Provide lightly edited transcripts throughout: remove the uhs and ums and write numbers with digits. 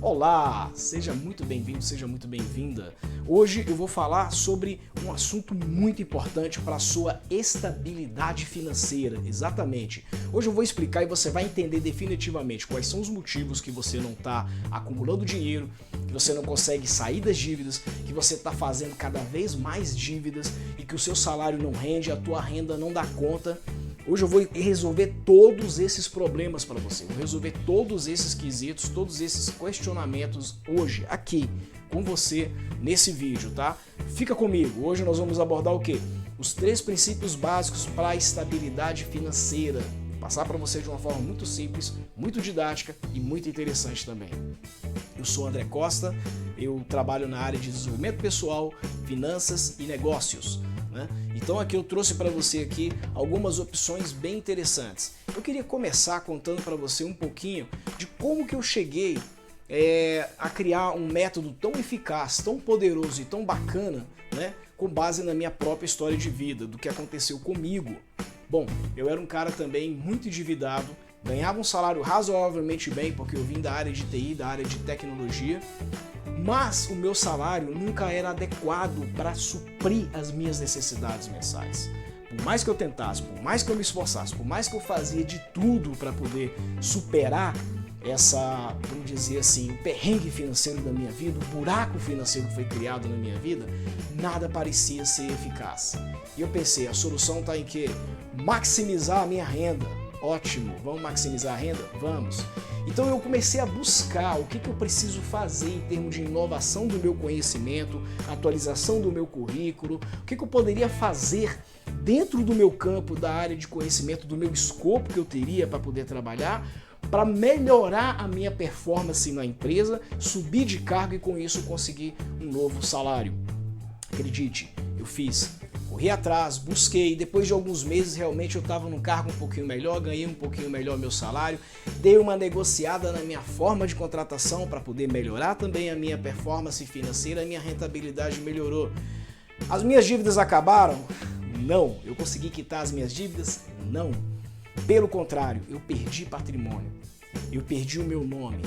Olá, seja muito bem-vindo, seja muito bem-vinda. Hoje eu vou falar sobre um assunto muito importante para a sua estabilidade financeira, exatamente. Hoje eu vou explicar e você vai entender definitivamente quais são os motivos que você não está acumulando dinheiro, que você não consegue sair das dívidas, que você está fazendo cada vez mais dívidas e que o seu salário não rende, a tua renda não dá conta. Hoje eu vou resolver todos esses problemas para você, vou resolver todos esses quesitos, todos esses questionamentos hoje, aqui, com você, nesse vídeo, tá? Fica comigo, hoje nós vamos abordar o quê? Os 3 princípios básicos para a estabilidade financeira. Vou passar para você de uma forma muito simples, muito didática e muito interessante também. Eu sou André Costa, eu trabalho na área de desenvolvimento pessoal, finanças e negócios. Então aqui eu trouxe para você aqui algumas opções bem interessantes. Eu queria começar contando para você um pouquinho de como que eu cheguei a criar um método tão eficaz, tão poderoso e tão bacana, né, com base na minha própria história de vida, do que aconteceu comigo. Bom, eu era um cara também muito endividado, ganhava um salário razoavelmente bem, porque eu vim da área de TI, da área de tecnologia, mas o meu salário nunca era adequado para suprir as minhas necessidades mensais. Por mais que eu tentasse, por mais que eu me esforçasse, por mais que eu fazia de tudo para poder superar essa, vamos dizer assim, o perrengue financeiro da minha vida, o buraco financeiro que foi criado na minha vida, nada parecia ser eficaz. E eu pensei, a solução está em quê? Maximizar a minha renda. Ótimo, vamos maximizar a renda? Vamos. Então eu comecei a buscar o que eu preciso fazer em termos de inovação do meu conhecimento, atualização do meu currículo, o que eu poderia fazer dentro do meu campo, da área de conhecimento, do meu escopo que eu teria para poder trabalhar, para melhorar a minha performance na empresa, subir de cargo e com isso conseguir um novo salário. Acredite, eu fiz. Corri atrás, busquei, depois de alguns meses realmente eu estava num cargo um pouquinho melhor, ganhei um pouquinho melhor meu salário, dei uma negociada na minha forma de contratação para poder melhorar também a minha performance financeira, a minha rentabilidade melhorou. As minhas dívidas acabaram? Não. Eu consegui quitar as minhas dívidas? Não. Pelo contrário, eu perdi patrimônio, eu perdi o meu nome,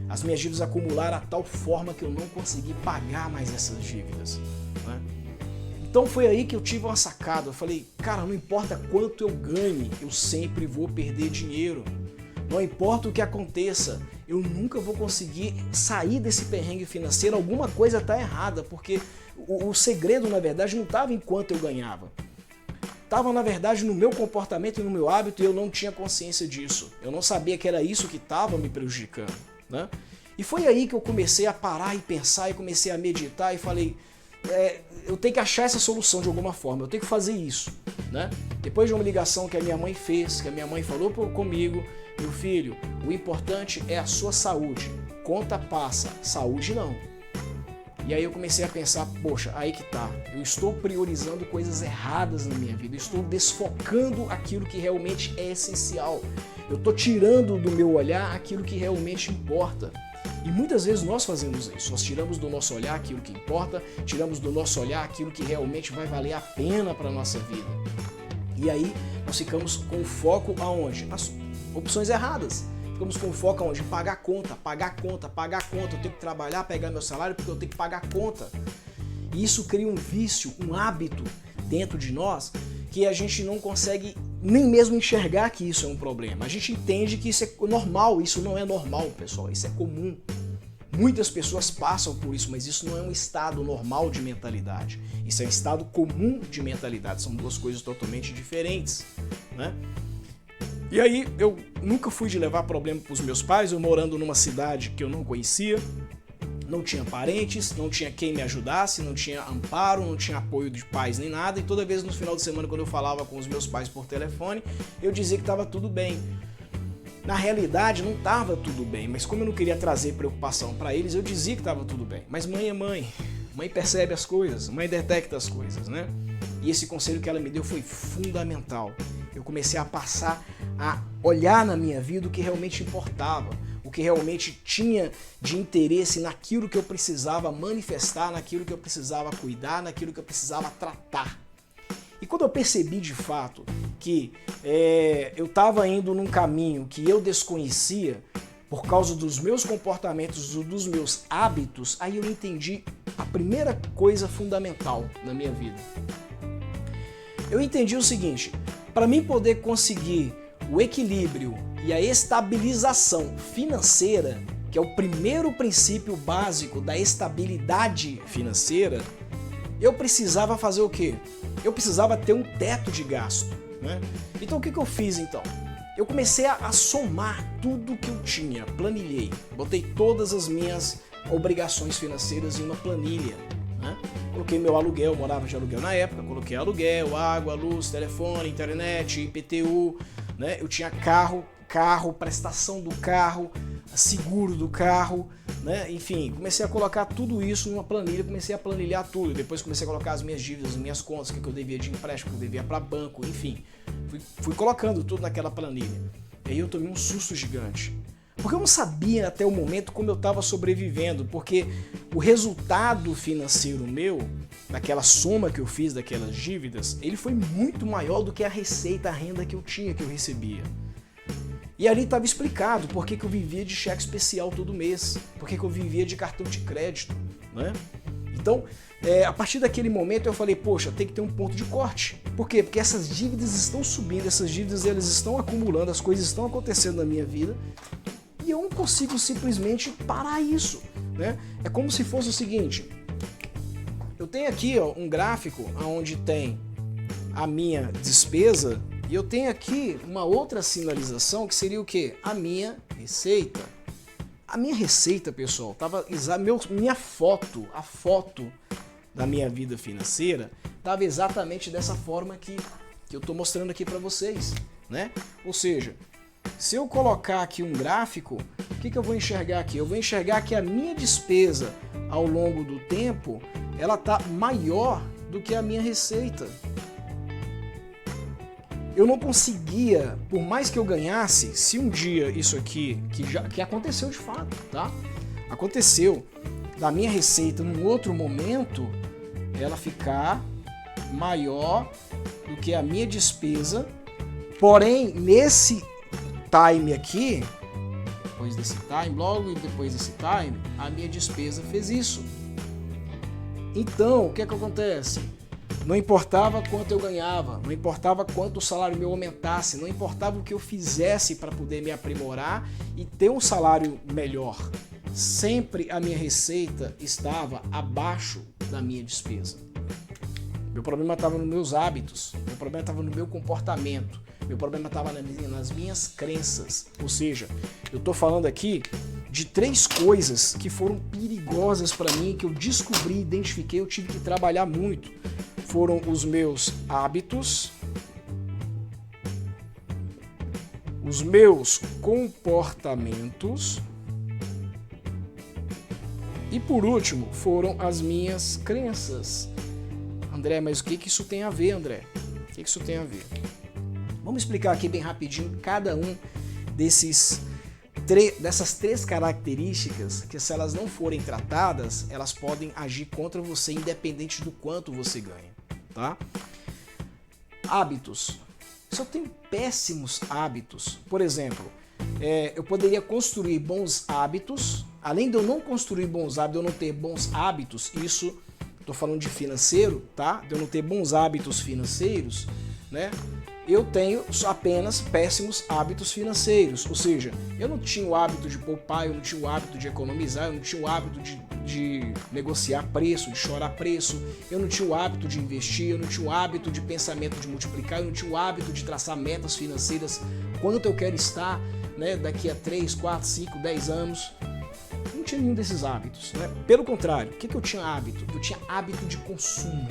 as minhas dívidas acumularam a tal forma que eu não consegui pagar mais essas dívidas, né? Então foi aí que eu tive uma sacada, eu falei, cara, não importa quanto eu ganhe, eu sempre vou perder dinheiro. Não importa o que aconteça, eu nunca vou conseguir sair desse perrengue financeiro, alguma coisa está errada, porque o segredo, na verdade, não estava em quanto eu ganhava. Estava, na verdade, no meu comportamento e no meu hábito e eu não tinha consciência disso. Eu não sabia que era isso que estava me prejudicando, né? E foi aí que eu comecei a parar e pensar e comecei a meditar e falei, eu tenho que achar essa solução de alguma forma, eu tenho que fazer isso, né? Depois de uma ligação que a minha mãe fez, que a minha mãe falou comigo, meu filho, o importante é a sua saúde, conta passa, saúde não. E aí eu comecei a pensar, poxa, aí que tá, eu estou priorizando coisas erradas na minha vida, eu estou desfocando aquilo que realmente é essencial, eu estou tirando do meu olhar aquilo que realmente importa. E muitas vezes nós fazemos isso, nós tiramos do nosso olhar aquilo que importa, tiramos do nosso olhar aquilo que realmente vai valer a pena para a nossa vida. E aí nós ficamos com foco aonde? Nas opções erradas. Ficamos com foco aonde? Pagar conta, pagar conta, pagar conta, eu tenho que trabalhar, pegar meu salário porque eu tenho que pagar conta. E isso cria um vício, um hábito dentro de nós que a gente não consegue nem mesmo enxergar que isso é um problema. A gente entende que isso é normal, isso não é normal, pessoal, isso é comum. Muitas pessoas passam por isso, mas isso não é um estado normal de mentalidade. Isso é um estado comum de mentalidade, são duas coisas totalmente diferentes, né? E aí eu nunca fui de levar problema para os meus pais, eu morando numa cidade que eu não conhecia, não tinha parentes, não tinha quem me ajudasse, não tinha amparo, não tinha apoio de pais nem nada, e toda vez no final de semana quando eu falava com os meus pais por telefone, eu dizia que estava tudo bem. Na realidade não estava tudo bem, mas como eu não queria trazer preocupação para eles, eu dizia que estava tudo bem. Mas mãe é mãe, mãe percebe as coisas, mãe detecta as coisas, né? E esse conselho que ela me deu foi fundamental. Eu comecei a passar a olhar na minha vida o que realmente importava, o que realmente tinha de interesse naquilo que eu precisava manifestar, naquilo que eu precisava cuidar, naquilo que eu precisava tratar. E quando eu percebi de fato que eu estava indo num caminho que eu desconhecia, por causa dos meus comportamentos, dos meus hábitos, aí eu entendi a primeira coisa fundamental na minha vida. Eu entendi o seguinte: para mim poder conseguir o equilíbrio e a estabilização financeira, que é o primeiro princípio básico da estabilidade financeira, eu precisava fazer o quê? Eu precisava ter um teto de gasto, né? Então o que eu fiz então? Eu comecei a somar tudo que eu tinha, planilhei, botei todas as minhas obrigações financeiras em uma planilha, né? Coloquei meu aluguel, eu morava de aluguel na época, coloquei aluguel, água, luz, telefone, internet, IPTU, né? Eu tinha carro, prestação do carro, seguro do carro, né? Enfim, comecei a colocar tudo isso numa planilha, comecei a planilhar tudo, depois comecei a colocar as minhas dívidas, as minhas contas, o que eu devia de empréstimo, o que eu devia para banco, enfim, fui colocando tudo naquela planilha. E aí eu tomei um susto gigante, porque eu não sabia até o momento como eu estava sobrevivendo, porque o resultado financeiro meu, daquela soma que eu fiz daquelas dívidas, ele foi muito maior do que a receita, a renda que eu tinha, que eu recebia. E ali estava explicado por que eu vivia de cheque especial todo mês, por que eu vivia de cartão de crédito, né? Então, a partir daquele momento eu falei, poxa, tem que ter um ponto de corte. Por quê? Porque essas dívidas estão subindo, essas dívidas elas estão acumulando, as coisas estão acontecendo na minha vida e eu não consigo simplesmente parar isso, né? É como se fosse o seguinte, eu tenho aqui ó, um gráfico onde tem a minha despesa e eu tenho aqui uma outra sinalização que seria o quê? A minha receita. A minha receita, pessoal, tava minha foto, a foto da minha vida financeira estava exatamente dessa forma que eu estou mostrando aqui para vocês, né? Ou seja, se eu colocar aqui um gráfico, o que eu vou enxergar aqui? Eu vou enxergar que a minha despesa ao longo do tempo, ela está maior do que a minha receita. Eu não conseguia, por mais que eu ganhasse, se um dia isso aqui, que aconteceu de fato, tá? Aconteceu da minha receita num outro momento, ela ficar maior do que a minha despesa, porém nesse time aqui, depois desse time, logo depois desse time, a minha despesa fez isso. Então, o que é que acontece? Não importava quanto eu ganhava, não importava quanto o salário meu aumentasse, não importava o que eu fizesse para poder me aprimorar e ter um salário melhor. Sempre a minha receita estava abaixo da minha despesa. Meu problema estava nos meus hábitos, meu problema estava no meu comportamento, meu problema estava nas minhas crenças. Ou seja, eu estou falando aqui de 3 coisas que foram perigosas para mim, que eu descobri, identifiquei, eu tive que trabalhar muito. Foram os meus hábitos, os meus comportamentos e, por último, foram as minhas crenças. André, mas o que isso tem a ver, André? O que isso tem a ver? Vamos explicar aqui bem rapidinho cada um dessas 3 características que, se elas não forem tratadas, elas podem agir contra você independente do quanto você ganha, tá? Hábitos. Se eu tenho péssimos hábitos, por exemplo, eu poderia construir bons hábitos, além de eu não construir bons hábitos, eu não ter bons hábitos, isso, estou falando de financeiro, tá? De eu não ter bons hábitos financeiros, né? Eu tenho apenas péssimos hábitos financeiros, ou seja, eu não tinha o hábito de poupar, eu não tinha o hábito de economizar, eu não tinha o hábito de negociar preço, de chorar preço, eu não tinha o hábito de investir, eu não tinha o hábito de pensamento de multiplicar, eu não tinha o hábito de traçar metas financeiras, quanto eu quero estar, né, daqui a 3, 4, 5, 10 anos. Não tinha nenhum desses hábitos, né? Pelo contrário, o que eu tinha hábito? Eu tinha hábito de consumo,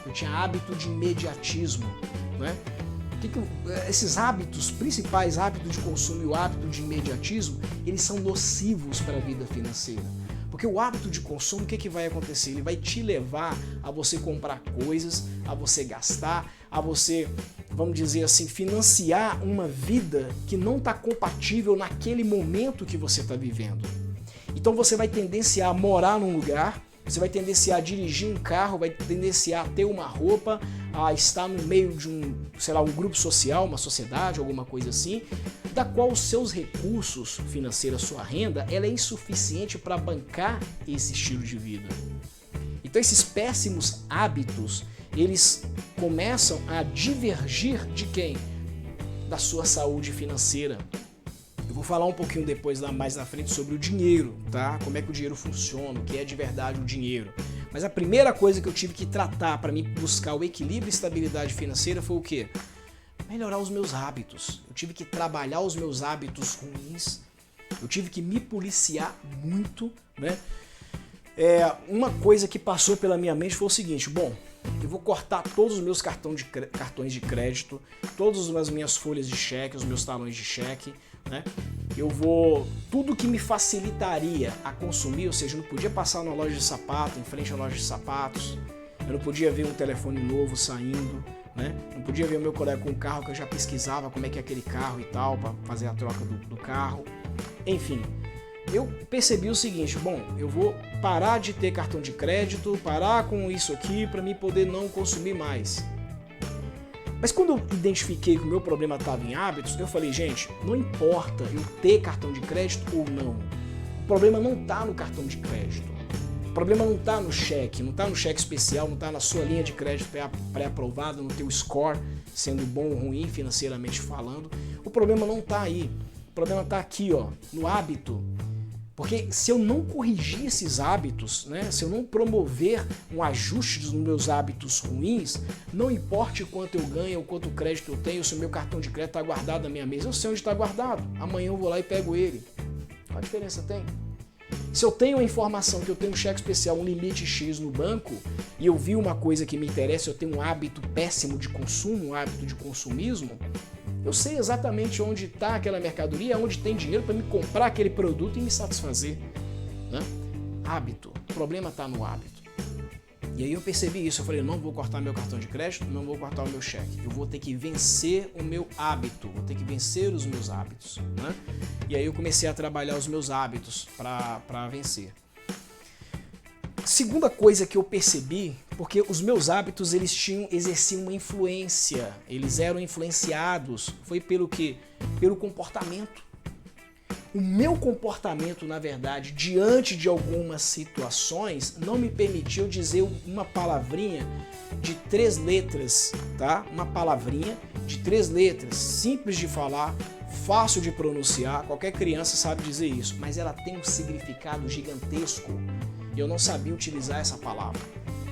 eu tinha hábito de imediatismo, né? Esses hábitos, principais hábitos de consumo e o hábito de imediatismo, eles são nocivos para a vida financeira. Porque o hábito de consumo, o que vai acontecer? Ele vai te levar a você comprar coisas, a você gastar, a você, vamos dizer assim, financiar uma vida que não está compatível naquele momento que você está vivendo. Então você vai tendenciar a morar num lugar, você vai tendenciar a dirigir um carro, vai tendenciar a ter uma roupa, a estar no meio de um, sei lá, um grupo social, uma sociedade, alguma coisa assim, da qual os seus recursos financeiros, sua renda, ela é insuficiente para bancar esse estilo de vida. Então esses péssimos hábitos, eles começam a divergir de quem? Da sua saúde financeira. Eu vou falar um pouquinho depois, mais na frente, sobre o dinheiro, tá? Como é que o dinheiro funciona, o que é de verdade o dinheiro. Mas a primeira coisa que eu tive que tratar para mim buscar o equilíbrio e estabilidade financeira foi o quê? Melhorar os meus hábitos. Eu tive que trabalhar os meus hábitos ruins. Eu tive que me policiar muito, né? Uma coisa que passou pela minha mente foi o seguinte: bom, eu vou cortar todos os meus cartões de crédito, todas as minhas folhas de cheque, os meus talões de cheque, né? Tudo que me facilitaria a consumir, ou seja, eu não podia passar na loja de sapato, em frente à loja de sapatos, eu não podia ver um telefone novo saindo, né? Não podia ver o meu colega com um carro que eu já pesquisava como é que é aquele carro e tal, para fazer a troca do carro. Enfim, eu percebi o seguinte: bom, eu vou parar de ter cartão de crédito, parar com isso aqui para mim poder não consumir mais. Mas quando eu identifiquei que o meu problema estava em hábitos, eu falei, gente, não importa eu ter cartão de crédito ou não. O problema não está no cartão de crédito. O problema não está no cheque, não está no cheque especial, não está na sua linha de crédito pré-aprovada, no teu score, sendo bom ou ruim financeiramente falando. O problema não está aí. O problema está aqui, ó, no hábito. Porque se eu não corrigir esses hábitos, né, se eu não promover um ajuste dos meus hábitos ruins, não importa quanto eu ganho ou quanto crédito eu tenho, se o meu cartão de crédito está guardado na minha mesa, eu sei onde está guardado. Amanhã eu vou lá e pego ele. Qual a diferença tem? Se eu tenho a informação que eu tenho um cheque especial, um limite X no banco, e eu vi uma coisa que me interessa, eu tenho um hábito péssimo de consumo, um hábito de consumismo, eu sei exatamente onde está aquela mercadoria, onde tem dinheiro para me comprar aquele produto e me satisfazer, né? Hábito. O problema está no hábito. E aí eu percebi isso. Eu falei, não vou cortar meu cartão de crédito, não vou cortar o meu cheque. Eu vou ter que vencer o meu hábito, vou ter que vencer os meus hábitos, né? E aí eu comecei a trabalhar os meus hábitos para vencer. Segunda coisa que eu percebi, porque os meus hábitos exerciam uma influência, eles eram influenciados, foi pelo quê? Pelo comportamento. O meu comportamento, na verdade, diante de algumas situações, não me permitiu dizer uma palavrinha de 3 letras, tá? Uma palavrinha de 3 letras, simples de falar, fácil de pronunciar, qualquer criança sabe dizer isso, mas ela tem um significado gigantesco. E eu não sabia utilizar essa palavra.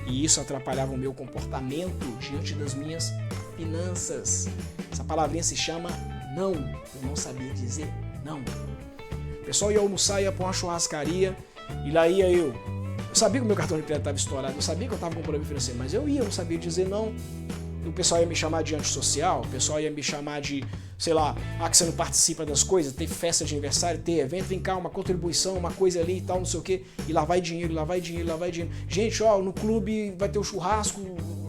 E isso atrapalhava o meu comportamento diante das minhas finanças. Essa palavrinha se chama não. Eu não sabia dizer não. O pessoal ia almoçar, ia para uma churrascaria, e lá ia eu. Eu sabia que o meu cartão de crédito estava estourado, eu sabia que eu estava com um problema financeiro, mas eu não sabia dizer não. O pessoal ia me chamar de antissocial, o pessoal ia me chamar de, sei lá, que você não participa das coisas, tem festa de aniversário, tem evento, vem cá, uma contribuição, uma coisa ali e tal, não sei o quê, e lá vai dinheiro, lá vai dinheiro, lá vai dinheiro. Gente, ó, no clube vai ter o churrasco,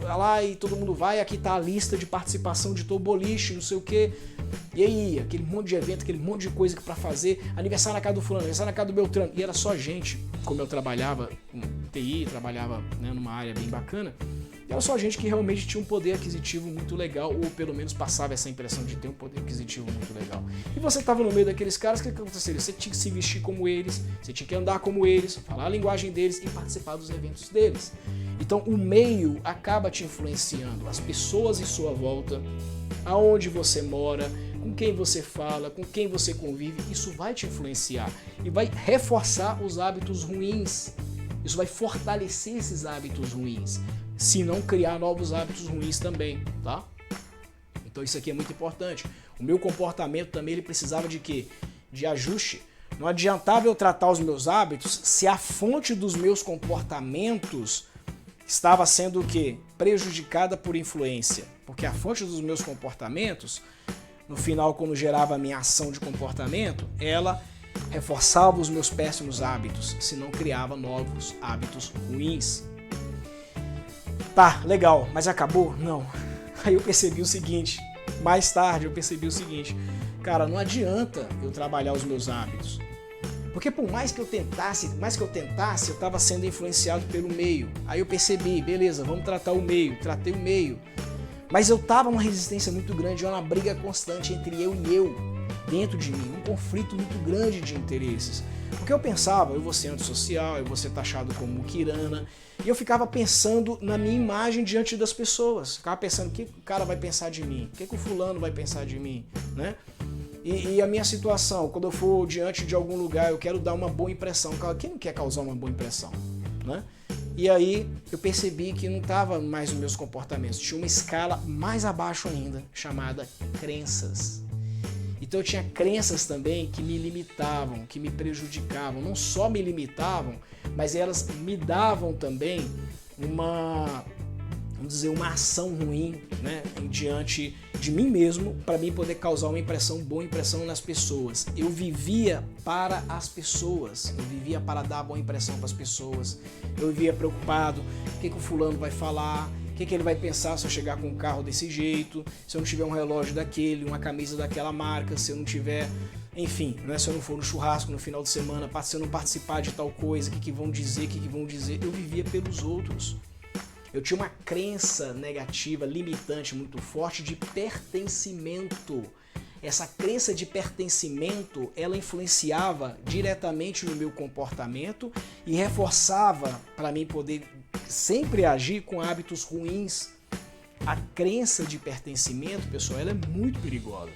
lá e todo mundo vai, aqui tá a lista de participação de todo boliche, não sei o quê. E aí, aquele monte de evento, aquele monte de coisa pra fazer, aniversário na casa do fulano, aniversário na casa do Beltrano, e era só gente, como eu trabalhava com TI, trabalhava, né, numa área bem bacana, era só gente que realmente tinha um poder aquisitivo muito legal, ou pelo menos passava essa impressão de ter um poder aquisitivo muito legal. E você estava no meio daqueles caras, o que aconteceria? Você tinha que se vestir como eles, você tinha que andar como eles, falar a linguagem deles e participar dos eventos deles. Então o meio acaba te influenciando, as pessoas em sua volta, aonde você mora, com quem você fala, com quem você convive, isso vai te influenciar e vai reforçar os hábitos ruins. Isso vai fortalecer esses hábitos ruins, se não criar novos hábitos ruins também, tá? Então isso aqui é muito importante. O meu comportamento também ele precisava de quê? De ajuste. Não adiantava eu tratar os meus hábitos se a fonte dos meus comportamentos estava sendo o quê? Prejudicada por influência. Porque a fonte dos meus comportamentos, no final, quando gerava a minha ação de comportamento, ela reforçava os meus péssimos hábitos, se não criava novos hábitos ruins. Tá, legal, mas acabou? Não. Aí eu percebi o seguinte, mais tarde eu percebi o seguinte, cara, não adianta eu trabalhar os meus hábitos. Porque por mais que eu tentasse, eu estava sendo influenciado pelo meio. Aí eu percebi, beleza, vamos tratar o meio, tratei o meio. Mas eu estava numa resistência muito grande, uma briga constante entre eu e eu. dentro de mim, um conflito muito grande de interesses. Porque eu pensava, eu vou ser antissocial, eu vou ser taxado como muquirana, e eu ficava pensando na minha imagem diante das pessoas. Ficava pensando, o que o cara vai pensar de mim? O que o fulano vai pensar de mim? Né? E a minha situação, quando eu for diante de algum lugar, eu quero dar uma boa impressão. Quem não quer causar uma boa impressão? Né? E aí eu percebi que não estava mais nos meus comportamentos. Tinha uma escala mais abaixo ainda, chamada crenças. Então eu tinha crenças também que me limitavam, que me prejudicavam. Não só me limitavam, mas elas me davam também uma ação ruim, né, diante de mim mesmo, para mim poder causar uma boa impressão nas pessoas. Eu vivia para as pessoas, eu vivia para dar boa impressão para as pessoas. Eu vivia preocupado, o que o fulano vai falar, o que ele vai pensar se eu chegar com um carro desse jeito, se eu não tiver um relógio daquele, uma camisa daquela marca, se eu não tiver, enfim, né, se eu não for no churrasco no final de semana, se eu não participar de tal coisa, o que vão dizer, Eu vivia pelos outros. Eu tinha uma crença negativa, limitante, muito forte de pertencimento. Essa crença de pertencimento, ela influenciava diretamente no meu comportamento e reforçava para mim poder sempre agir com hábitos ruins. A crença de pertencimento, pessoal, ela é muito perigosa.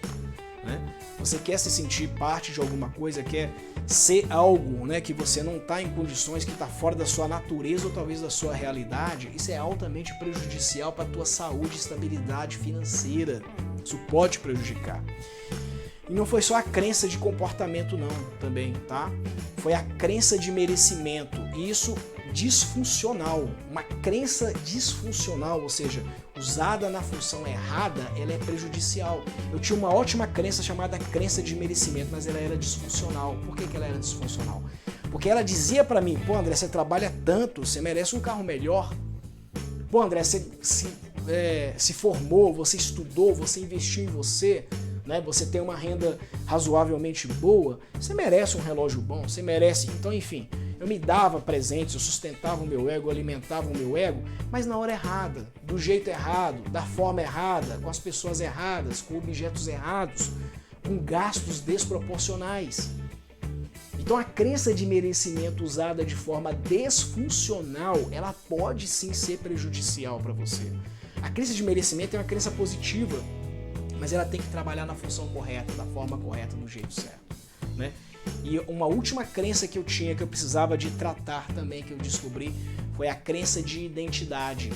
Né? Você quer se sentir parte de alguma coisa, quer ser algo, né, que você não está em condições, que está fora da sua natureza ou talvez da sua realidade, isso é altamente prejudicial para a tua saúde e estabilidade financeira. Isso pode te prejudicar. E não foi só a crença de comportamento não, também, tá? Foi a crença de merecimento, e isso disfuncional, uma crença disfuncional, ou seja, usada na função errada, ela é prejudicial. Eu tinha uma ótima crença chamada crença de merecimento, mas ela era disfuncional. Por que ela era disfuncional? Porque ela dizia pra mim, pô André, você trabalha tanto, você merece um carro melhor. Pô André, você se formou, você estudou, você investiu em você, né? Você tem uma renda razoavelmente boa, você merece um relógio bom, você merece, então enfim... Eu me dava presentes, eu sustentava o meu ego, eu alimentava o meu ego, mas na hora errada, do jeito errado, da forma errada, com as pessoas erradas, com objetos errados, com gastos desproporcionais. Então a crença de merecimento usada de forma disfuncional, ela pode sim ser prejudicial para você. A crença de merecimento é uma crença positiva, mas ela tem que trabalhar na função correta, da forma correta, do jeito certo, né? E uma última crença que eu tinha, que eu precisava de tratar também, que eu descobri, foi a crença de identidade.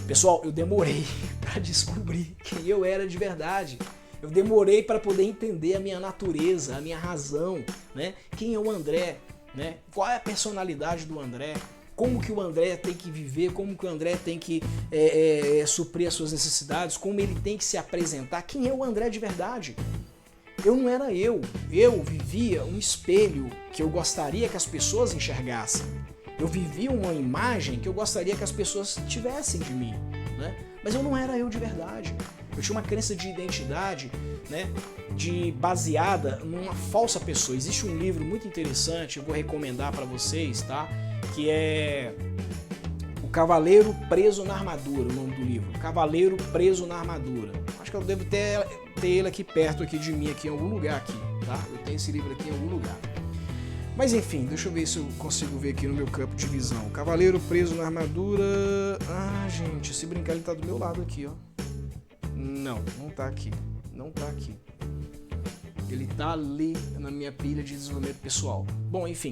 Pessoal, eu demorei para descobrir quem eu era de verdade. Eu demorei para poder entender a minha natureza, a minha razão, né? Quem é o André, né? Qual é a personalidade do André? Como que o André tem que viver, como que o André tem que suprir as suas necessidades, como ele tem que se apresentar. Quem é o André de verdade? Eu não era eu vivia um espelho que eu gostaria que as pessoas enxergassem. Eu vivia uma imagem que eu gostaria que as pessoas tivessem de mim, né? Mas eu não era eu de verdade. Eu tinha uma crença de identidade, né, baseada numa falsa pessoa. Existe um livro muito interessante, eu vou recomendar para vocês, tá? Que é O Cavaleiro Preso na Armadura, o nome do livro. Cavaleiro Preso na Armadura. Acho que eu devo ter ele aqui perto aqui de mim, aqui em algum lugar aqui, tá? Eu tenho esse livro aqui em algum lugar. Mas enfim, deixa eu ver se eu consigo ver aqui no meu campo de visão. Cavaleiro Preso na Armadura... Ah, gente, se brincar ele tá do meu lado aqui, ó. Não tá aqui. Não tá aqui. Ele tá ali na minha pilha de desenvolvimento pessoal. Bom, enfim.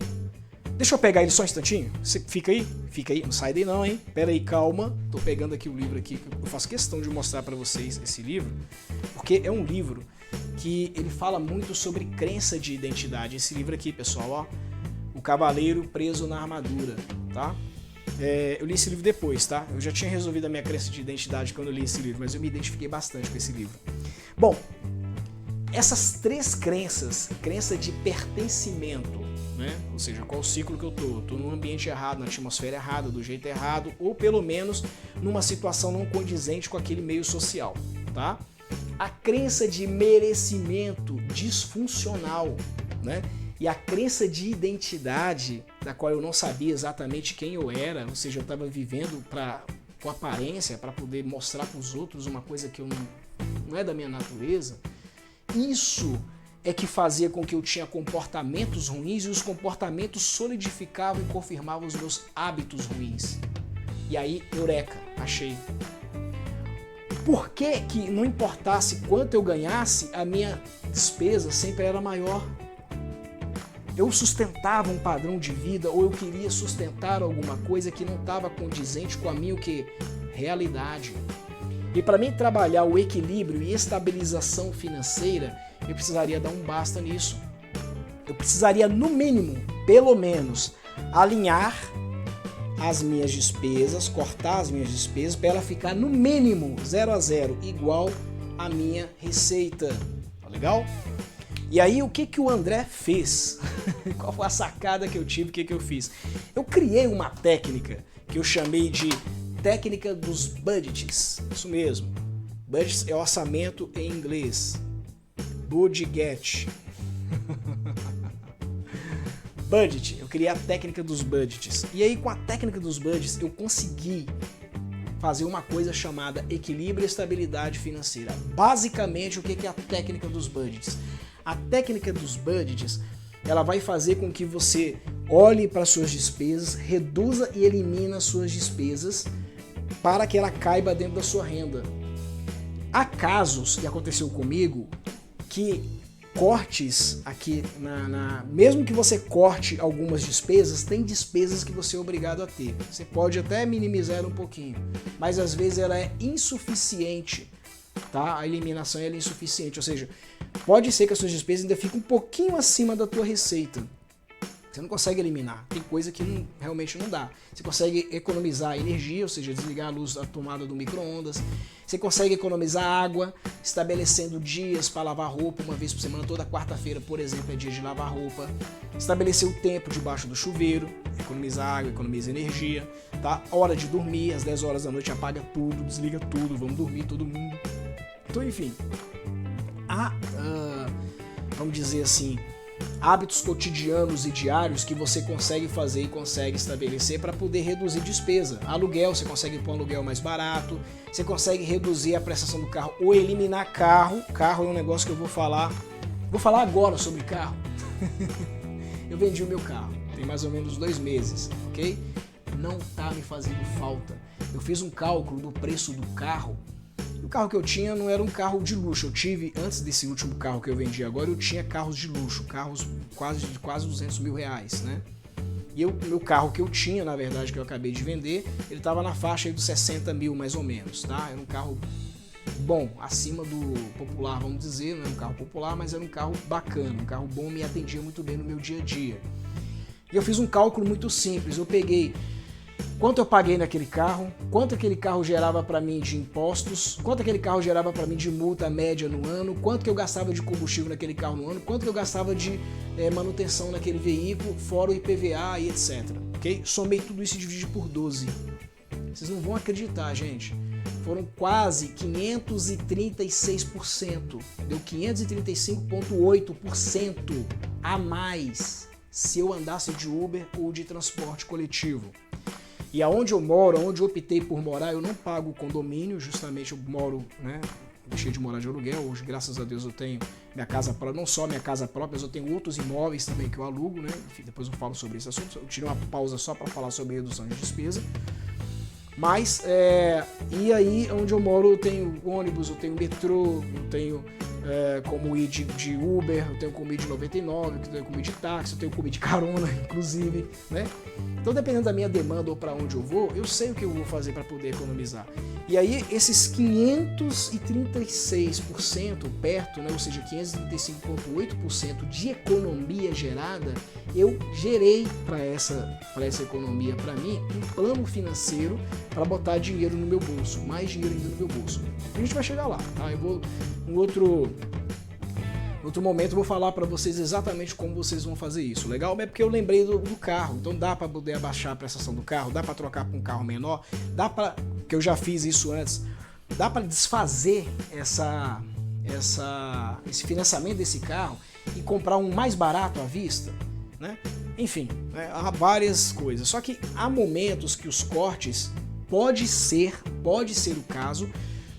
Deixa eu pegar ele só um instantinho. Você fica aí? Fica aí. Não sai daí não, hein? Pera aí, calma. Tô pegando aqui o livro aqui. Eu faço questão de mostrar pra vocês esse livro. Porque é um livro que ele fala muito sobre crença de identidade. Esse livro aqui, pessoal, ó. O Cavaleiro Preso na Armadura, tá? Eu li esse livro depois, tá? Eu já tinha resolvido a minha crença de identidade quando eu li esse livro, mas eu me identifiquei bastante com esse livro. Bom, essas três crenças, crença de pertencimento, né? Ou seja, qual o ciclo que eu tô? Tô num ambiente errado, na atmosfera errada, do jeito errado, ou pelo menos numa situação não condizente com aquele meio social, tá? A crença de merecimento disfuncional, né? E a crença de identidade, da qual eu não sabia exatamente quem eu era, ou seja, eu estava vivendo com aparência, para poder mostrar para os outros uma coisa que não é da minha natureza. isso é que fazia com que eu tinha comportamentos ruins e os comportamentos solidificavam e confirmavam os meus hábitos ruins. E aí, eureka, achei. Por que não importasse quanto eu ganhasse, a minha despesa sempre era maior? Eu sustentava um padrão de vida ou eu queria sustentar alguma coisa que não estava condizente com a minha realidade. E para mim trabalhar o equilíbrio e estabilização financeira, eu precisaria dar um basta nisso. Eu precisaria, no mínimo, pelo menos, alinhar as minhas despesas, cortar as minhas despesas, para ela ficar no mínimo 0 a 0, igual a minha receita. Tá legal? E aí, o que o André fez? Qual foi a sacada que eu tive? O que eu fiz? Eu criei uma técnica que eu chamei de técnica dos budgets. Isso mesmo. Budgets é orçamento em inglês. Budget. Budget. Eu criei a técnica dos budgets. E aí, com a técnica dos budgets, eu consegui fazer uma coisa chamada equilíbrio e estabilidade financeira. Basicamente, o que é a técnica dos budgets? A técnica dos budgets, ela vai fazer com que você olhe para suas despesas, reduza e elimine suas despesas para que ela caiba dentro da sua renda. Há casos que aconteceu comigo que cortes aqui, mesmo que você corte algumas despesas, tem despesas que você é obrigado a ter. Você pode até minimizar um pouquinho, mas às vezes ela é insuficiente. Tá? A eliminação é insuficiente, ou seja, pode ser que as suas despesas ainda fiquem um pouquinho acima da tua receita. Você não consegue eliminar, tem coisa que realmente não dá. Você consegue economizar energia, ou seja, desligar a luz da tomada do micro-ondas. Você consegue economizar água, estabelecendo dias para lavar roupa uma vez por semana. Toda quarta-feira, por exemplo, é dia de lavar roupa. Estabelecer o tempo debaixo do chuveiro, economiza água, economiza energia. Tá? Hora de dormir, às 10 horas da noite apaga tudo, desliga tudo, vamos dormir todo mundo. Então, enfim, vamos dizer assim, hábitos cotidianos e diários que você consegue fazer e consegue estabelecer para poder reduzir despesa. Aluguel, você consegue pôr um aluguel mais barato, você consegue reduzir a prestação do carro ou eliminar carro. Carro é um negócio que eu vou falar agora sobre carro. Eu vendi o meu carro, tem mais ou menos 2 meses, ok? Não tá me fazendo falta. Eu fiz um cálculo do preço do carro. O carro que eu tinha não era um carro de luxo. Eu tive, antes desse último carro que eu vendi agora, eu tinha carros de luxo, carros quase 200 mil reais, né? E o meu carro que eu tinha, na verdade, que eu acabei de vender, ele estava na faixa aí dos 60 mil, mais ou menos, tá? Era um carro bom, acima do popular, vamos dizer, não era um carro popular, mas era um carro bacana, um carro bom, me atendia muito bem no meu dia a dia. E eu fiz um cálculo muito simples, eu peguei quanto eu paguei naquele carro, quanto aquele carro gerava para mim de impostos, quanto aquele carro gerava para mim de multa média no ano, quanto que eu gastava de combustível naquele carro no ano, quanto que eu gastava de manutenção naquele veículo, fora o IPVA e etc. Okay? Somei tudo isso e dividi por 12. Vocês não vão acreditar, gente. Foram quase 536%. Deu 535,8% a mais se eu andasse de Uber ou de transporte coletivo. E aonde eu moro, onde eu optei por morar, eu não pago condomínio, justamente eu moro, né? Deixei de morar de aluguel, hoje graças a Deus eu tenho minha casa própria, não só minha casa própria, mas eu tenho outros imóveis também que eu alugo, né? Enfim, depois eu falo sobre esse assunto, eu tirei uma pausa só para falar sobre redução de despesa. Mas, e aí onde eu moro eu tenho ônibus, eu tenho metrô, eu tenho como ir de Uber, eu tenho como ir de 99, eu tenho como ir de táxi, eu tenho como ir de carona, inclusive, né? Então, dependendo da minha demanda ou para onde eu vou, eu sei o que eu vou fazer para poder economizar. E aí, esses 536% perto, né, ou seja, 535,8% de economia gerada, eu gerei para essa economia, para mim, um plano financeiro para botar dinheiro no meu bolso, mais dinheiro ainda no meu bolso. A gente vai chegar lá, tá? Eu vou, em outro momento, eu vou falar para vocês exatamente como vocês vão fazer isso. Legal? É porque eu lembrei do carro, então dá para poder abaixar a prestação do carro, dá para trocar para um carro menor, dá para, que eu já fiz isso antes, dá para desfazer esse financiamento desse carro e comprar um mais barato à vista, né? Enfim, há várias coisas. Só que há momentos que os cortes pode ser o caso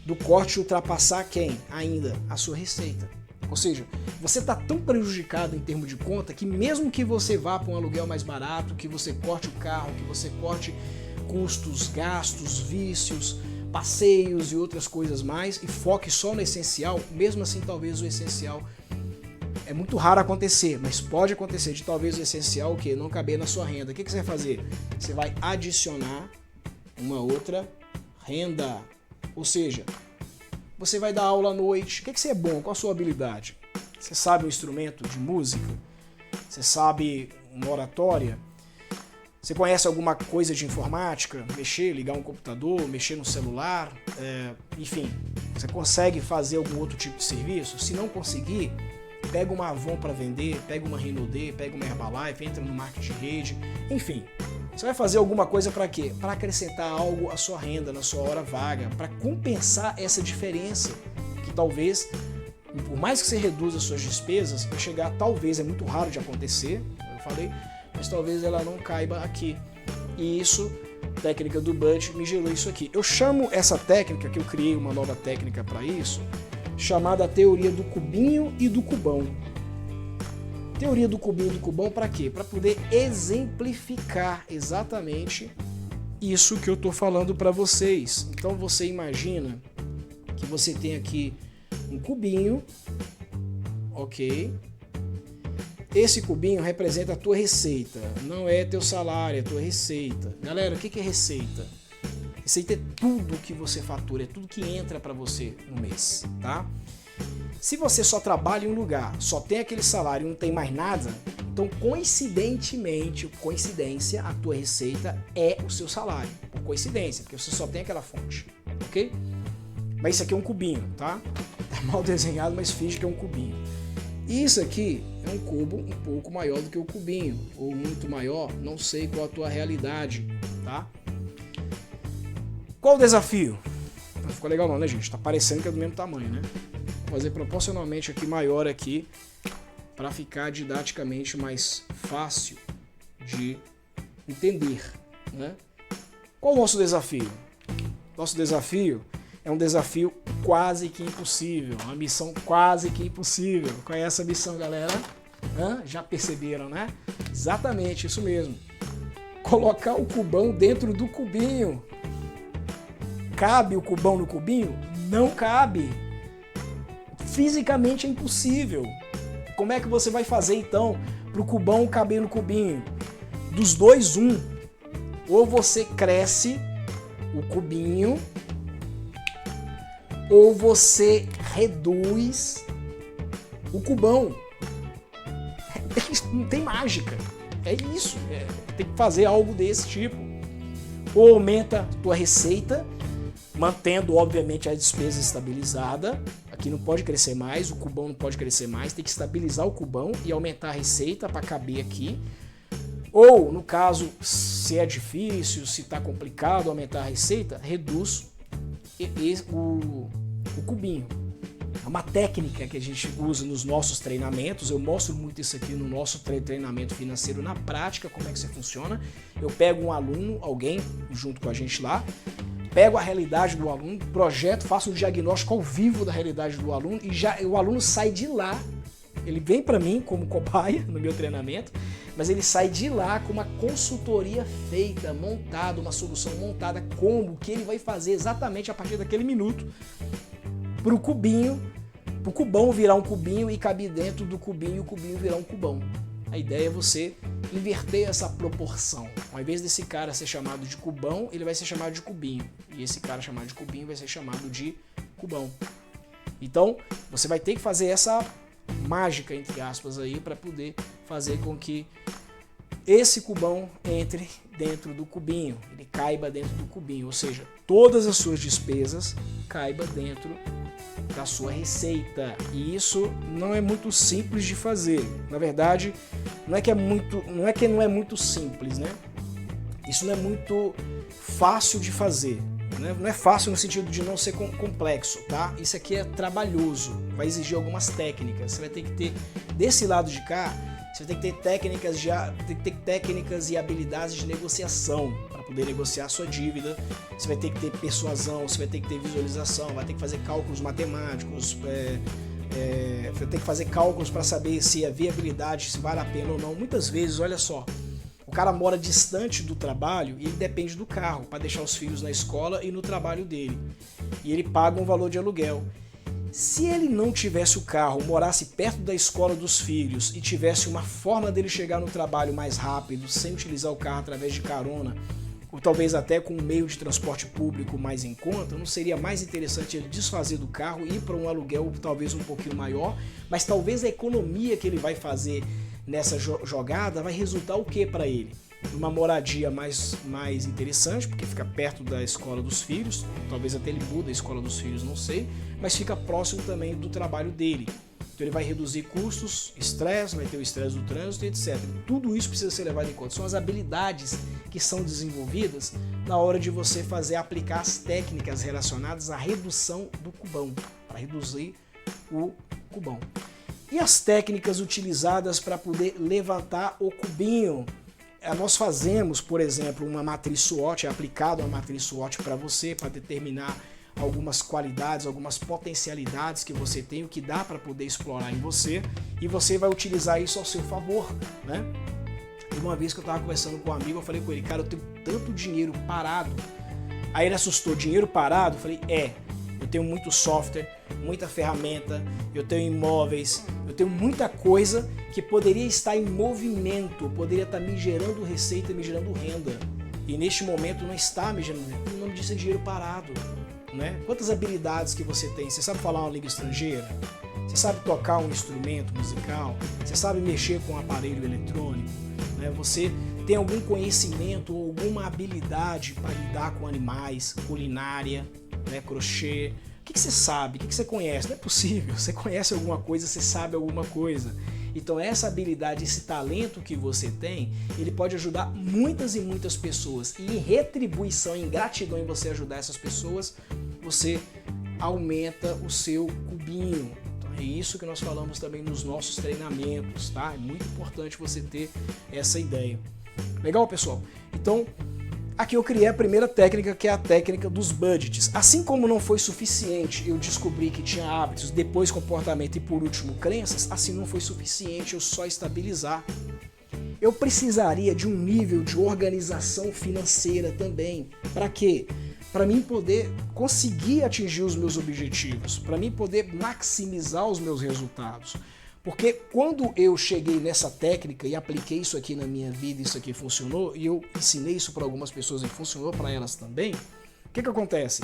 do corte ultrapassar quem? Ainda a sua receita. Ou seja, você está tão prejudicado em termos de conta que mesmo que você vá para um aluguel mais barato, que você corte o carro, que você corte custos, gastos, vícios, passeios e outras coisas mais e foque só no essencial, mesmo assim talvez o essencial é muito raro acontecer, mas pode acontecer de talvez o essencial que não caber na sua renda. O que você vai fazer? Você vai adicionar uma outra renda, ou seja, você vai dar aula à noite. O que você é bom? Qual a sua habilidade? Você sabe um instrumento de música? Você sabe uma oratória? Você conhece alguma coisa de informática? Mexer, ligar um computador, mexer no celular? Enfim, você consegue fazer algum outro tipo de serviço? Se não conseguir, pega uma Avon para vender, pega uma Renaudet, pega uma Herbalife, entra no marketing de rede, enfim. Você vai fazer alguma coisa para quê? Para acrescentar algo à sua renda, na sua hora vaga, para compensar essa diferença que talvez, por mais que você reduza as suas despesas, vai chegar, talvez, é muito raro de acontecer, eu falei, mas talvez ela não caiba aqui. E isso, técnica do Bud, me gerou isso aqui. Eu chamo essa técnica, que eu criei uma nova técnica para isso, chamada teoria do cubinho e do cubão. Teoria do cubinho e do cubão para quê? Para poder exemplificar exatamente isso que eu estou falando para vocês. Então você imagina que você tem aqui um cubinho, ok? Esse cubinho representa a tua receita, não é teu salário, é tua receita. Galera, o que é receita? Receita é tudo que você fatura, é tudo que entra para você no mês, tá? Se você só trabalha em um lugar, só tem aquele salário e não tem mais nada, então coincidência, a tua receita é o seu salário, por coincidência, porque você só tem aquela fonte, ok? Mas isso aqui é um cubinho, tá? Tá mal desenhado, mas finge que é um cubinho. Isso aqui é um cubo um pouco maior do que o cubinho, ou muito maior, não sei qual a tua realidade, tá? Qual o desafio? Não ficou legal não, né, gente? Tá parecendo que é do mesmo tamanho, né? Vou fazer proporcionalmente aqui maior aqui para ficar didaticamente mais fácil de entender, né? Qual o nosso desafio? Nosso desafio é um desafio quase que impossível, uma missão quase que impossível. Qual é essa missão, galera? Já perceberam, né? Exatamente, isso mesmo. Colocar o cubão dentro do cubinho. Cabe o cubão no cubinho? Não cabe. Fisicamente é impossível. Como é que você vai fazer então para o cubão caber no cubinho? Dos dois, um. Ou você cresce o cubinho, ou você reduz o cubão. Não tem mágica. É isso. Tem que fazer algo desse tipo. Ou aumenta a tua receita, mantendo, obviamente, a despesa estabilizada. Aqui não pode crescer mais, o cubão não pode crescer mais, tem que estabilizar o cubão e aumentar a receita para caber aqui. Ou, no caso, se é difícil, se está complicado aumentar a receita, reduz o cubinho. É uma técnica que a gente usa nos nossos treinamentos, eu mostro muito isso aqui no nosso treinamento financeiro na prática, como é que isso funciona. Eu pego um aluno, alguém junto com a gente lá, pego a realidade do aluno, projeto, faço um diagnóstico ao vivo da realidade do aluno e já o aluno sai de lá, ele vem para mim como cobaia no meu treinamento, mas ele sai de lá com uma consultoria feita, montada, uma solução montada, como que ele vai fazer exatamente a partir daquele minuto para o cubinho, para o cubão virar um cubinho e caber dentro do cubinho e o cubinho virar um cubão. A ideia é você inverter essa proporção. Ao invés desse cara ser chamado de cubão, ele vai ser chamado de cubinho. E esse cara chamado de cubinho vai ser chamado de cubão. Então, você vai ter que fazer essa mágica, entre aspas, aí, para poder fazer com que esse cubão entre dentro do cubinho, ele caiba dentro do cubinho, ou seja, todas as suas despesas caibam dentro da sua receita. E isso não é muito simples de fazer. Na verdade, não é que não é muito simples, né? Isso não é muito fácil de fazer. Né? Não é fácil no sentido de não ser complexo, tá? Isso aqui é trabalhoso, vai exigir algumas técnicas. Você vai ter que ter, desse lado de cá, você vai ter que ter técnicas e habilidades de negociação para poder negociar a sua dívida. Você vai ter que ter persuasão, você vai ter que ter visualização, vai ter que fazer cálculos matemáticos, Você tem que fazer cálculos para saber se a viabilidade, se vale a pena ou não. Muitas vezes, olha só, o cara mora distante do trabalho e ele depende do carro para deixar os filhos na escola e no trabalho dele. E ele paga um valor de aluguel. Se ele não tivesse o carro, morasse perto da escola dos filhos e tivesse uma forma dele chegar no trabalho mais rápido, sem utilizar o carro através de carona, ou talvez até com um meio de transporte público mais em conta, não seria mais interessante ele desfazer do carro e ir para um aluguel talvez um pouquinho maior, mas talvez a economia que ele vai fazer nessa jogada vai resultar o que para ele? Uma moradia mais interessante, porque fica perto da escola dos filhos, talvez até ele mude a escola dos filhos, não sei, mas fica próximo também do trabalho dele. Então ele vai reduzir custos, estresse, vai ter o estresse do trânsito, etc. Tudo isso precisa ser levado em conta. São as habilidades que são desenvolvidas na hora de você aplicar as técnicas relacionadas à redução do cubão, para reduzir o cubão. E as técnicas utilizadas para poder levantar o cubinho? Nós fazemos, por exemplo, uma matriz SWOT, é aplicado uma matriz SWOT para você, para determinar algumas qualidades, algumas potencialidades que você tem, o que dá para poder explorar em você, e você vai utilizar isso ao seu favor, né? E uma vez que eu estava conversando com um amigo, eu falei com ele, cara, eu tenho tanto dinheiro parado. Aí ele assustou, dinheiro parado? Eu falei, eu tenho muito software, muita ferramenta, eu tenho imóveis, eu tenho muita coisa que poderia estar em movimento, poderia estar me gerando receita, me gerando renda. E neste momento não está me gerando renda. O nome disso é dinheiro parado. Né? Quantas habilidades que você tem? Você sabe falar uma língua estrangeira? Você sabe tocar um instrumento musical? Você sabe mexer com um aparelho eletrônico? Né? Você tem algum conhecimento ou alguma habilidade para lidar com animais, culinária, né? Crochê? O que você sabe? O que você conhece? Não é possível. Você conhece alguma coisa, você sabe alguma coisa. Então essa habilidade, esse talento que você tem, ele pode ajudar muitas e muitas pessoas. E em retribuição, em gratidão em você ajudar essas pessoas, você aumenta o seu cubinho. Então é isso que nós falamos também nos nossos treinamentos, tá? É muito importante você ter essa ideia. Legal, pessoal? Então, aqui eu criei a primeira técnica, que é a técnica dos budgets. Assim como não foi suficiente eu descobrir que tinha hábitos, depois comportamento e por último crenças, assim não foi suficiente eu só estabilizar. Eu precisaria de um nível de organização financeira também. Para quê? Para mim poder conseguir atingir os meus objetivos, para mim poder maximizar os meus resultados. Porque quando eu cheguei nessa técnica e apliquei isso aqui na minha vida, isso aqui funcionou, e eu ensinei isso para algumas pessoas e funcionou para elas também, o que acontece?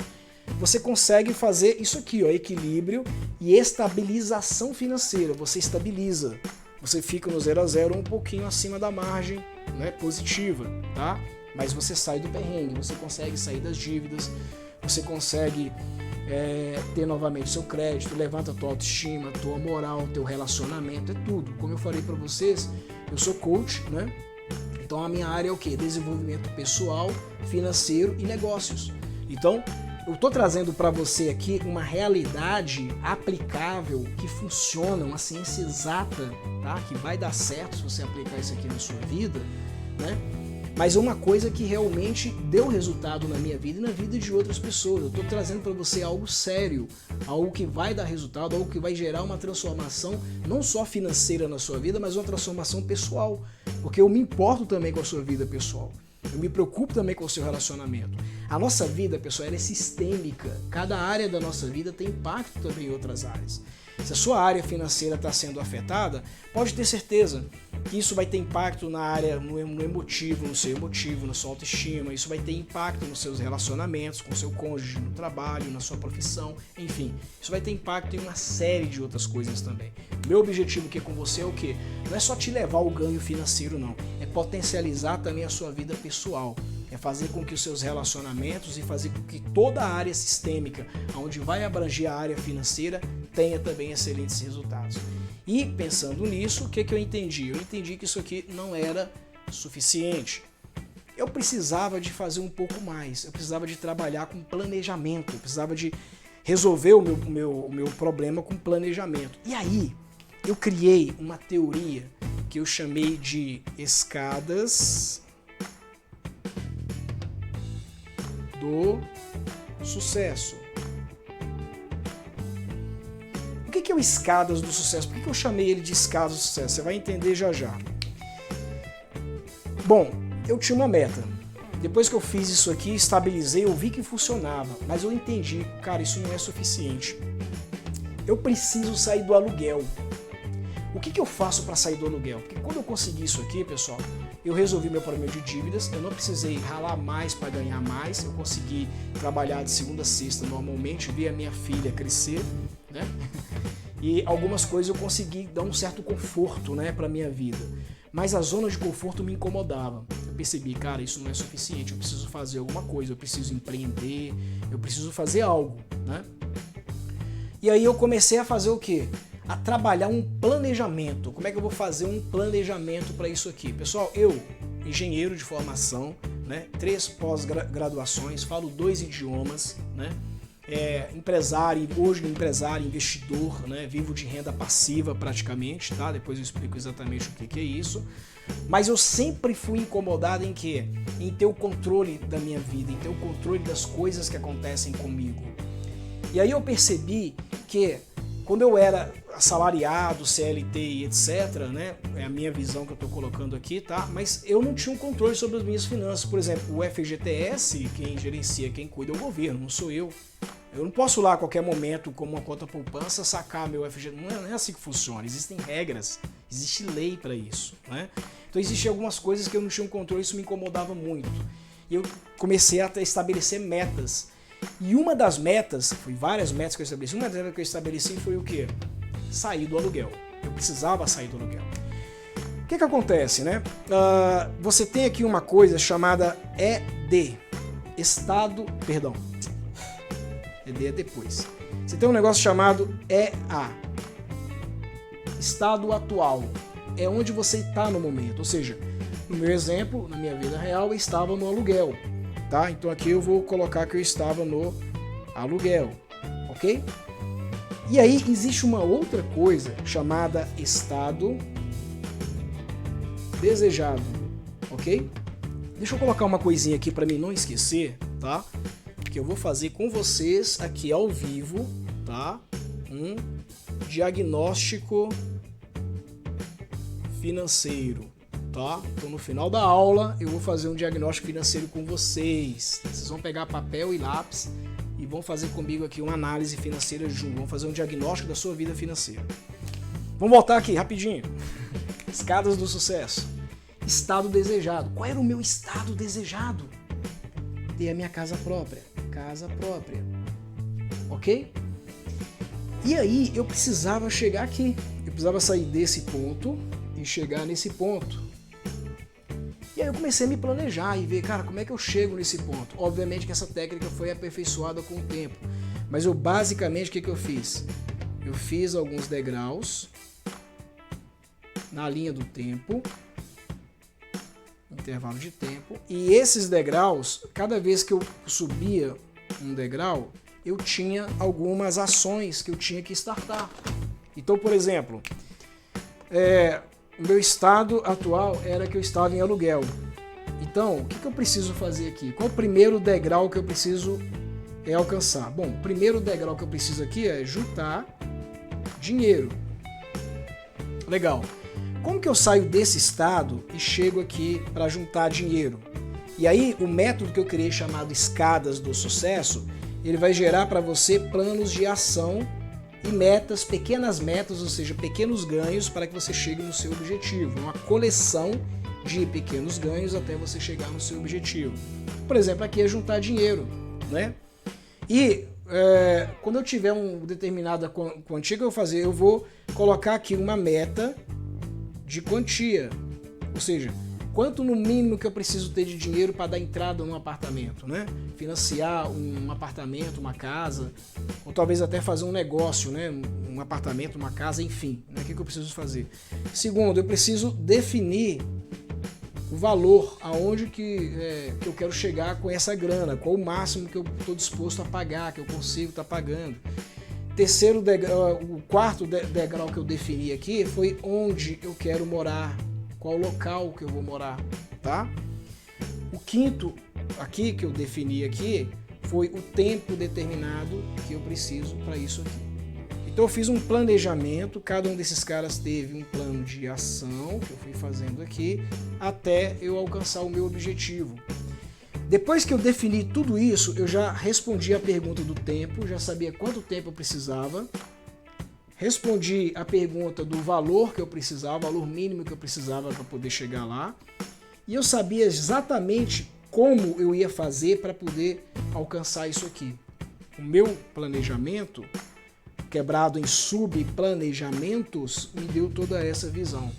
Você consegue fazer isso aqui, ó, equilíbrio e estabilização financeira. Você estabiliza, você fica no 0 a 0 um pouquinho acima da margem, né, positiva, tá? Mas você sai do perrengue, você consegue sair das dívidas, você consegue ter novamente seu crédito, levanta a tua autoestima, a tua moral, teu relacionamento, é tudo. Como eu falei para vocês, eu sou coach, né? Então a minha área é o quê? Desenvolvimento pessoal, financeiro e negócios. Então eu estou trazendo para você aqui uma realidade aplicável, que funciona, uma ciência exata, tá? Que vai dar certo se você aplicar isso aqui na sua vida, né? Mas é uma coisa que realmente deu resultado na minha vida e na vida de outras pessoas. Eu estou trazendo para você algo sério, algo que vai dar resultado, algo que vai gerar uma transformação não só financeira na sua vida, mas uma transformação pessoal. Porque eu me importo também com a sua vida pessoal. Eu me preocupo também com o seu relacionamento. A nossa vida, pessoal, ela é sistêmica. Cada área da nossa vida tem impacto também em outras áreas. Se a sua área financeira está sendo afetada, pode ter certeza que isso vai ter impacto na área, no emotivo, no seu emotivo, na sua autoestima. Isso vai ter impacto nos seus relacionamentos com o seu cônjuge, no trabalho, na sua profissão, enfim. Isso vai ter impacto em uma série de outras coisas também. Meu objetivo aqui com você é o quê? Não é só te levar ao ganho financeiro, não. É potencializar também a sua vida pessoal. É fazer com que os seus relacionamentos e fazer com que toda a área sistêmica, onde vai abranger a área financeira, tenha também excelentes resultados. E pensando nisso, o que eu entendi? Eu entendi que isso aqui não era suficiente. Eu precisava de fazer um pouco mais, eu precisava de trabalhar com planejamento, eu precisava de resolver o meu problema com planejamento. E aí, eu criei uma teoria que eu chamei de escadas do sucesso. O que é o Escadas do Sucesso? Por que eu chamei ele de Escadas do Sucesso? Você vai entender já já. Bom, eu tinha uma meta. Depois que eu fiz isso aqui, estabilizei, eu vi que funcionava, mas eu entendi, cara, isso não é suficiente. Eu preciso sair do aluguel. O que eu faço para sair do aluguel? Porque quando eu consegui isso aqui, pessoal, eu resolvi meu problema de dívidas, eu não precisei ralar mais para ganhar mais, eu consegui trabalhar de segunda a sexta normalmente, ver a minha filha crescer, né? E algumas coisas eu consegui dar um certo conforto, né, para minha vida. Mas a zona de conforto me incomodava. Eu percebi, cara, isso não é suficiente, eu preciso fazer alguma coisa, eu preciso empreender, eu preciso fazer algo, né? E aí eu comecei a fazer o quê? A trabalhar um planejamento. Como é que eu vou fazer um planejamento para isso aqui? Pessoal, eu, engenheiro de formação, né, 3 pós-graduações, falo 2 idiomas, né, empresário, hoje empresário, investidor, né, vivo de renda passiva praticamente, tá? Depois eu explico exatamente o que é isso. Mas eu sempre fui incomodado em quê? Em ter o controle da minha vida, em ter o controle das coisas que acontecem comigo. E aí eu percebi que quando eu era assalariado, CLT e etc, né, é a minha visão que eu estou colocando aqui, tá? Mas eu não tinha um controle sobre as minhas finanças. Por exemplo, o FGTS, quem gerencia, quem cuida é o governo, não sou eu. Eu não posso lá a qualquer momento, como uma conta poupança, sacar meu FGTS. Não é assim que funciona. Existem regras, existe lei para isso, né? Então existiam algumas coisas que eu não tinha um controle, isso me incomodava muito. E eu comecei a estabelecer metas. E uma das metas, foi várias metas que eu estabeleci, uma das metas que eu estabeleci foi o quê? Sair do aluguel. Eu precisava sair do aluguel. O que acontece, né? Você tem aqui uma coisa chamada ED. ED é depois. Você tem um negócio chamado EA. Estado atual. É onde você está no momento. Ou seja, no meu exemplo, na minha vida real, eu estava no aluguel. Tá? Então aqui eu vou colocar que eu estava no aluguel, ok? E aí existe uma outra coisa chamada estado desejado, ok? Deixa eu colocar uma coisinha aqui para mim não esquecer, tá? Que eu vou fazer com vocês aqui ao vivo, tá? Um diagnóstico financeiro. Tá? Então no final da aula eu vou fazer um diagnóstico financeiro com vocês. Vocês vão pegar papel e lápis e vão fazer comigo aqui uma análise financeira junto. Vamos fazer um diagnóstico da sua vida financeira. Vamos voltar aqui rapidinho. Escadas do sucesso. Estado desejado. Qual era o meu estado desejado? Ter a minha casa própria. Casa própria. Ok? E aí eu precisava chegar aqui. Eu precisava sair desse ponto e chegar nesse ponto. E aí eu comecei a me planejar e ver, cara, como é que eu chego nesse ponto? Obviamente que essa técnica foi aperfeiçoada com o tempo, mas eu basicamente o que eu fiz? Eu fiz alguns degraus na linha do tempo, intervalo de tempo, e esses degraus, cada vez que eu subia um degrau, eu tinha algumas ações que eu tinha que startar. Então, por exemplo, o meu estado atual era que eu estava em aluguel. Então, o que eu preciso fazer aqui? Qual o primeiro degrau que eu preciso alcançar? Bom, o primeiro degrau que eu preciso aqui é juntar dinheiro. Legal. Como que eu saio desse estado e chego aqui para juntar dinheiro? E aí, o método que eu criei chamado Escadas do Sucesso, ele vai gerar para você planos de ação e metas, pequenas metas, ou seja, pequenos ganhos para que você chegue no seu objetivo. Uma coleção de pequenos ganhos até você chegar no seu objetivo. Por exemplo, aqui é juntar dinheiro, né? E quando eu tiver uma determinada quantia que eu vou colocar aqui uma meta de quantia. Ou seja, quanto no mínimo que eu preciso ter de dinheiro para dar entrada num apartamento, né? Financiar um apartamento, uma casa, ou talvez até fazer um negócio, né? Um apartamento, uma casa, enfim. Né? O que eu preciso fazer? Segundo, eu preciso definir o valor, aonde que eu quero chegar com essa grana, qual o máximo que eu estou disposto a pagar, que eu consigo estar pagando. Terceiro degrau, o quarto degrau que eu defini aqui foi onde eu quero morar. Qual o local que eu vou morar, tá? O quinto aqui que eu defini aqui foi o tempo determinado que eu preciso para isso aqui. Então eu fiz um planejamento, cada um desses caras teve um plano de ação que eu fui fazendo aqui até eu alcançar o meu objetivo. Depois que eu defini tudo isso, eu já respondi a pergunta do tempo, já sabia quanto tempo eu precisava, respondi a pergunta do valor que eu precisava, valor mínimo que eu precisava para poder chegar lá, e eu sabia exatamente como eu ia fazer para poder alcançar isso aqui. O meu planejamento, quebrado em subplanejamentos, me deu toda essa visão.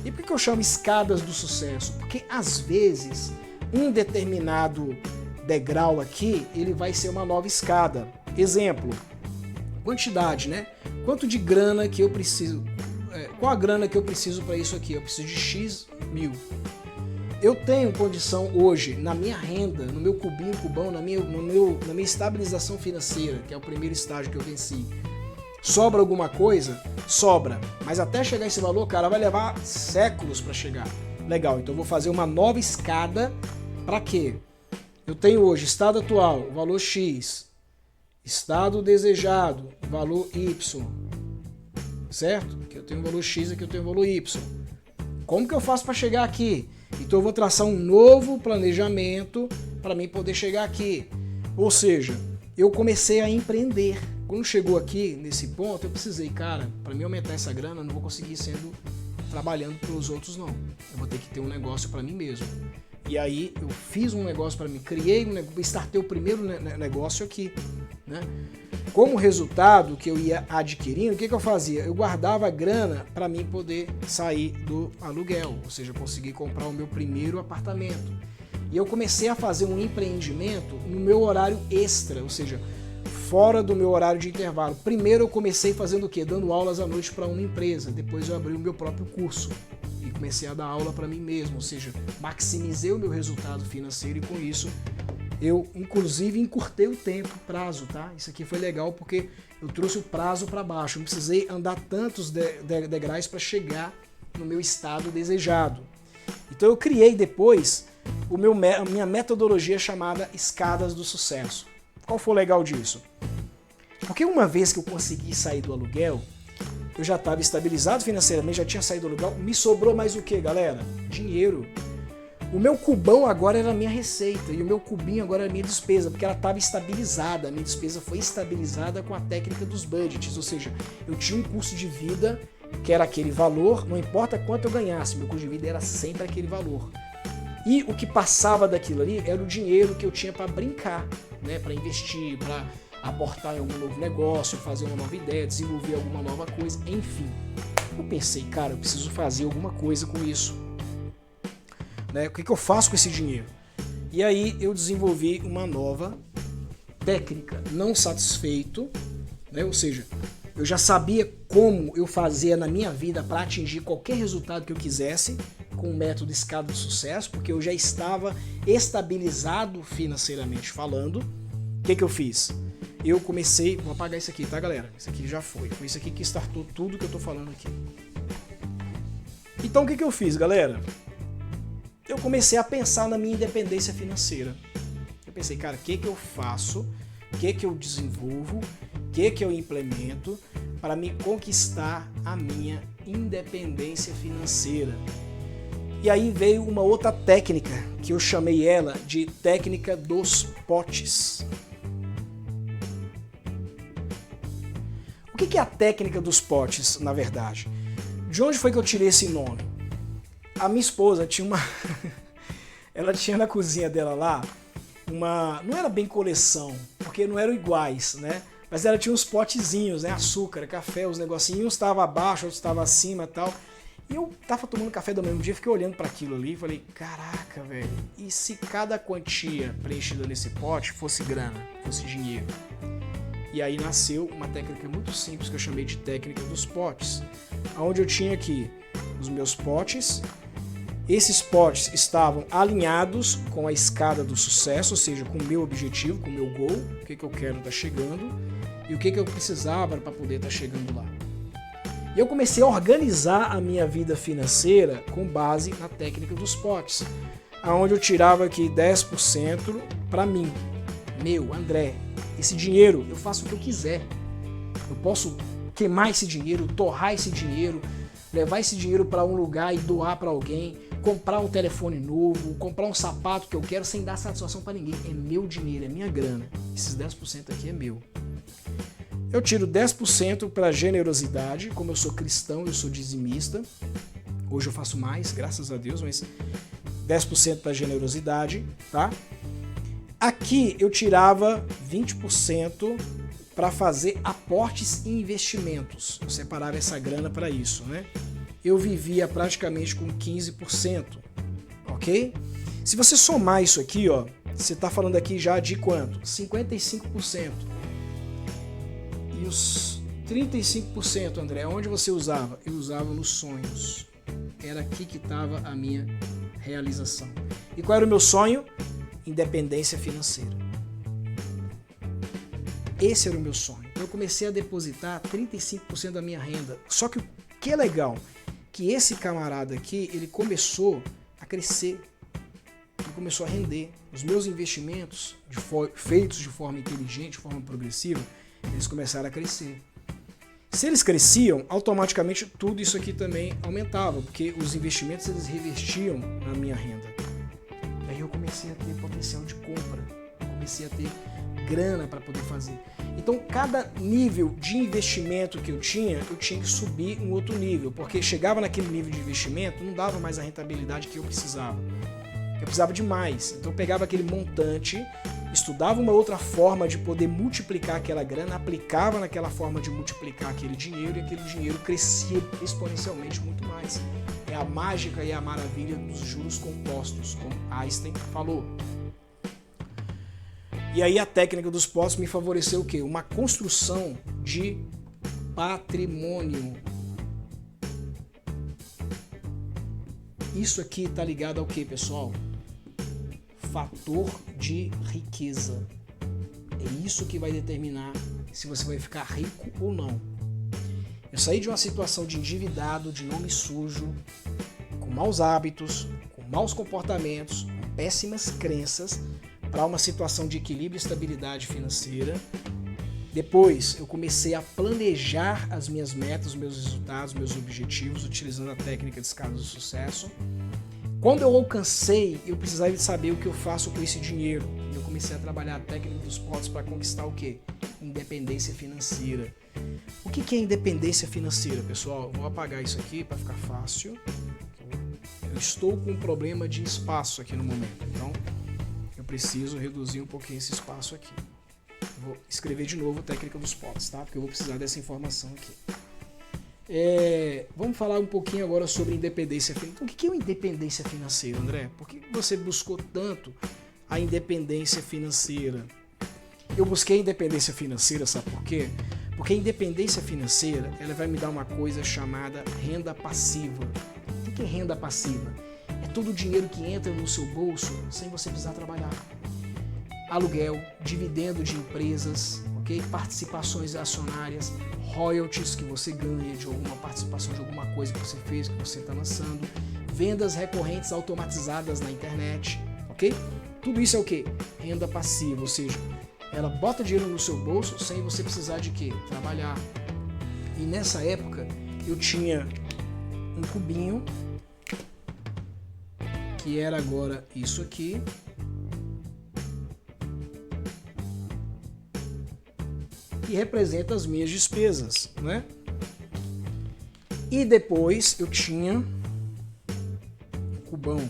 E por que eu chamo escadas do sucesso? Porque às vezes um determinado degrau aqui, ele vai ser uma nova escada. Exemplo, quantidade, né? Quanto de grana que eu preciso? Qual a grana que eu preciso para isso aqui? Eu preciso de X mil. Eu tenho condição hoje, na minha renda, no meu cubão, na minha estabilização financeira, que é o primeiro estágio que eu venci. Sobra alguma coisa? Sobra. Mas até chegar esse valor, cara, vai levar séculos para chegar. Legal, então eu vou fazer uma nova escada. Para quê? Eu tenho hoje estado atual, valor X. Estado desejado, valor Y. Certo? Aqui eu tenho um valor X, aqui eu tenho um valor Y. Como que eu faço para chegar aqui? Então eu vou traçar um novo planejamento para mim poder chegar aqui. Ou seja, eu comecei a empreender. Quando chegou aqui nesse ponto, eu precisei, cara, para mim aumentar essa grana, eu não vou conseguir trabalhando para os outros não. Eu vou ter que ter um negócio para mim mesmo. E aí eu fiz um negócio para mim, criei um negócio, startei o primeiro negócio aqui, né? Como resultado que eu ia adquirindo, o que eu fazia? Eu guardava a grana para mim poder sair do aluguel, ou seja, conseguir comprar o meu primeiro apartamento. E eu comecei a fazer um empreendimento no meu horário extra, ou seja, fora do meu horário de intervalo. Primeiro eu comecei fazendo o quê? Dando aulas à noite para uma empresa, depois eu abri o meu próprio curso e comecei a dar aula para mim mesmo, ou seja, maximizei o meu resultado financeiro e com isso eu, inclusive, encurtei o tempo, prazo, tá? Isso aqui foi legal porque eu trouxe o prazo para baixo. Não precisei andar tantos degraus para chegar no meu estado desejado. Então eu criei depois a minha metodologia chamada Escadas do Sucesso. Qual foi o legal disso? Porque uma vez que eu consegui sair do aluguel, eu já estava estabilizado financeiramente, já tinha saído do aluguel, me sobrou mais o que, galera? Dinheiro. O meu cubão agora era a minha receita e o meu cubinho agora era a minha despesa, porque ela estava estabilizada, a minha despesa foi estabilizada com a técnica dos budgets, ou seja, eu tinha um custo de vida que era aquele valor, não importa quanto eu ganhasse, meu custo de vida era sempre aquele valor. E o que passava daquilo ali era o dinheiro que eu tinha para brincar, né, para investir, para aportar em algum novo negócio, fazer uma nova ideia, desenvolver alguma nova coisa, enfim. Eu pensei, cara, eu preciso fazer alguma coisa com isso. Né? O que eu faço com esse dinheiro? E aí eu desenvolvi uma nova técnica. Não satisfeito, né? Ou seja, eu já sabia como eu fazia na minha vida para atingir qualquer resultado que eu quisesse com o método Escada do Sucesso, porque eu já estava estabilizado financeiramente falando. O que eu fiz? Eu comecei... Vou apagar isso aqui, tá, galera? Isso aqui já foi. Foi isso aqui que startou tudo que eu tô falando aqui. Então o que eu fiz, galera? Eu comecei a pensar na minha independência financeira. Eu pensei, cara, o que eu faço, o que eu desenvolvo, o que eu implemento para me conquistar a minha independência financeira. E aí veio uma outra técnica, que eu chamei ela de técnica dos potes. O que é a técnica dos potes, na verdade? De onde foi que eu tirei esse nome? A minha esposa tinha uma... ela tinha na cozinha dela lá uma... Não era bem coleção, porque não eram iguais, né? Mas ela tinha uns potezinhos, né? Açúcar, café, os negocinhos. Uns estavam abaixo, outros estavam acima e tal. E eu tava tomando café do mesmo dia, fiquei olhando para aquilo ali e falei, caraca, velho, e se cada quantia preenchida nesse pote fosse grana, fosse dinheiro? E aí nasceu uma técnica muito simples que eu chamei de técnica dos potes, onde eu tinha aqui os meus potes. Esses potes estavam alinhados com a escada do sucesso, ou seja, com o meu objetivo, com o meu goal, o que eu quero estar chegando e o que eu precisava para poder estar chegando lá. E eu comecei a organizar a minha vida financeira com base na técnica dos potes, onde eu tirava aqui 10% para mim. Meu, André, esse dinheiro eu faço o que eu quiser. Eu posso queimar esse dinheiro, torrar esse dinheiro, levar esse dinheiro para um lugar e doar para alguém, comprar um telefone novo, comprar um sapato que eu quero sem dar satisfação para ninguém. É meu dinheiro, é minha grana. Esses 10% aqui é meu. Eu tiro 10% para generosidade, como eu sou cristão, eu sou dizimista. Hoje eu faço mais, graças a Deus, mas 10% para generosidade, tá? Aqui eu tirava 20% para fazer aportes e investimentos. Eu separava essa grana para isso, né? Eu vivia praticamente com 15%, ok? Se você somar isso aqui, ó, você está falando aqui já de quanto? 55%. E os 35%, André, onde você usava? Eu usava nos sonhos. Era aqui que estava a minha realização. E qual era o meu sonho? Independência financeira. Esse era o meu sonho. Eu comecei a depositar 35% da minha renda. Só que o que é legal, que esse camarada aqui, ele começou a crescer. Ele começou a render. Os meus investimentos, feitos de forma inteligente, de forma progressiva, eles começaram a crescer. Se eles cresciam, automaticamente tudo isso aqui também aumentava, porque os investimentos eles revestiam na minha renda. Aí eu comecei a ter potencial de compra, eu comecei a ter grana para poder fazer. Então, cada nível de investimento que eu tinha que subir um outro nível, porque chegava naquele nível de investimento, não dava mais a rentabilidade que eu precisava. Eu precisava de mais. Então, eu pegava aquele montante, estudava uma outra forma de poder multiplicar aquela grana, aplicava naquela forma de multiplicar aquele dinheiro e aquele dinheiro crescia exponencialmente muito mais. É a mágica e a maravilha dos juros compostos, como Einstein falou. E aí a técnica dos potes me favoreceu o quê? Uma construção de patrimônio. Isso aqui está ligado ao quê, pessoal? Fator de riqueza. É isso que vai determinar se você vai ficar rico ou não. Eu saí de uma situação de endividado, de nome sujo, com maus hábitos, com maus comportamentos, com péssimas crenças, para uma situação de equilíbrio e estabilidade financeira. Depois eu comecei a planejar as minhas metas, os meus resultados, meus objetivos, utilizando a técnica de escada do sucesso. Quando eu alcancei, eu precisava de saber o que eu faço com esse dinheiro. Eu comecei a trabalhar a técnica dos potes para conquistar o quê? Independência financeira. O que é independência financeira, pessoal? Vou apagar isso aqui para ficar fácil. Eu estou com um problema de espaço aqui no momento, então eu preciso reduzir um pouquinho esse espaço aqui. Vou escrever de novo a técnica dos potes, tá? Porque eu vou precisar dessa informação aqui. Vamos falar um pouquinho agora sobre independência financeira. Então, o que é independência financeira, André? Por que você buscou tanto a independência financeira? Eu busquei a independência financeira, sabe por quê? Porque a independência financeira ela vai me dar uma coisa chamada renda passiva. O que é renda passiva? É todo o dinheiro que entra no seu bolso sem você precisar trabalhar. Aluguel, dividendo de empresas, ok? Participações acionárias, royalties que você ganha de alguma participação de alguma coisa que você fez, que você está lançando, vendas recorrentes automatizadas na internet, ok? Tudo isso é o quê? Renda passiva, ou seja, ela bota dinheiro no seu bolso sem você precisar de quê? Trabalhar. E nessa época eu tinha um cubinho, que era agora isso aqui, que representa as minhas despesas, né? E depois eu tinha um cubão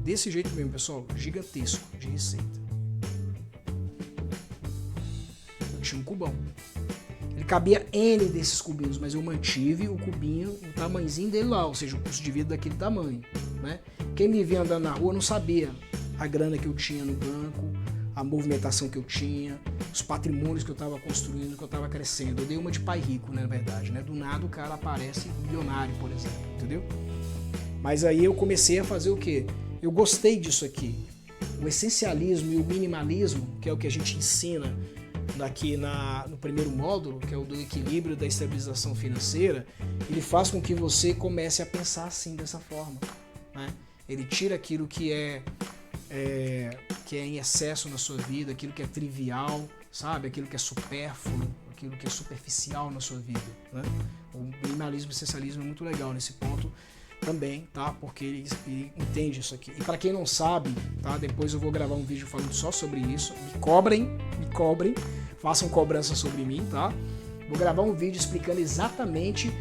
desse jeito mesmo, pessoal, gigantesco de receita. Eu tinha um cubão. Ele cabia N desses cubinhos, mas eu mantive o cubinho, o tamanhozinho dele lá, ou seja, o custo de vida daquele tamanho, né? Quem me via andando na rua não sabia a grana que eu tinha no banco, a movimentação que eu tinha, os patrimônios que eu estava construindo, que eu estava crescendo. Eu dei uma de pai rico, né, na verdade, né? Do nada o cara aparece milionário, por exemplo, entendeu? Mas aí eu comecei a fazer o quê? Eu gostei disso aqui. O essencialismo e o minimalismo, que é o que a gente ensina aqui no primeiro módulo, que é o do equilíbrio da estabilização financeira, ele faz com que você comece a pensar assim, dessa forma, né? Ele tira aquilo que é em excesso na sua vida, aquilo que é trivial, sabe? Aquilo que é supérfluo, aquilo que é superficial na sua vida, né? O minimalismo e essencialismo é muito legal nesse ponto também, tá? Porque ele entende isso aqui. E para quem não sabe, tá? Depois eu vou gravar um vídeo falando só sobre isso. Me cobrem, façam cobrança sobre mim, tá? Vou gravar um vídeo explicando exatamente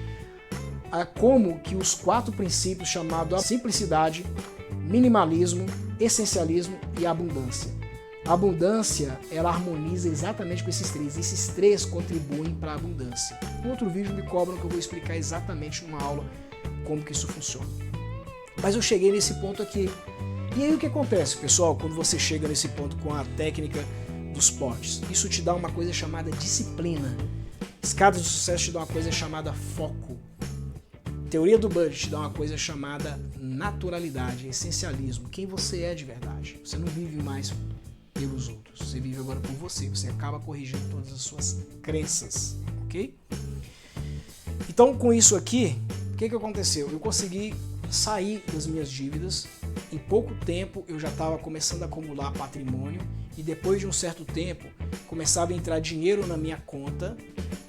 como que os 4 princípios chamados simplicidade, minimalismo, essencialismo e abundância. A abundância, ela harmoniza exatamente com esses 3. Esses 3 contribuem para a abundância. Em outro vídeo me cobram que eu vou explicar exatamente numa aula como que isso funciona. Mas eu cheguei nesse ponto aqui. E aí o que acontece, pessoal, quando você chega nesse ponto com a técnica dos potes? Isso te dá uma coisa chamada disciplina. Escadas do sucesso te dá uma coisa chamada foco. Teoria do budget te dá uma coisa chamada naturalidade, essencialismo. Quem você é de verdade. Você não vive mais pelos outros. Você vive agora por você. Você acaba corrigindo todas as suas crenças, ok? Então, com isso aqui, o que aconteceu? Eu consegui sair das minhas dívidas. Em pouco tempo, eu já estava começando a acumular patrimônio. E depois de um certo tempo, começava a entrar dinheiro na minha conta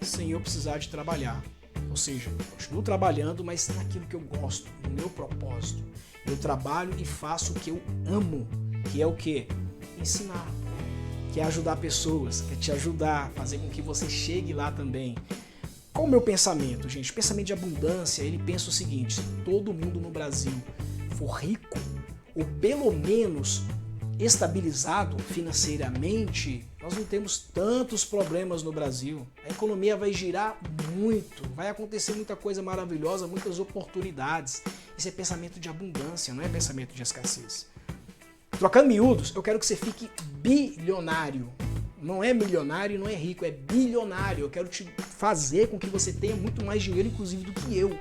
sem eu precisar de trabalhar. Ou seja, continuo trabalhando, mas naquilo que eu gosto, no meu propósito. Eu trabalho e faço o que eu amo, que é o quê? Ensinar, que é ajudar pessoas, que é te ajudar, fazer com que você chegue lá também. Qual o meu pensamento, gente? O pensamento de abundância, ele pensa o seguinte: se todo mundo no Brasil for rico, ou pelo menos estabilizado financeiramente, nós não temos tantos problemas no Brasil. A economia vai girar muito, vai acontecer muita coisa maravilhosa, muitas oportunidades. Isso é pensamento de abundância, não é pensamento de escassez. Trocando miúdos, eu quero que você fique bilionário. Não é milionário, não é rico, é bilionário. Eu quero te fazer com que você tenha muito mais dinheiro, inclusive, do que eu.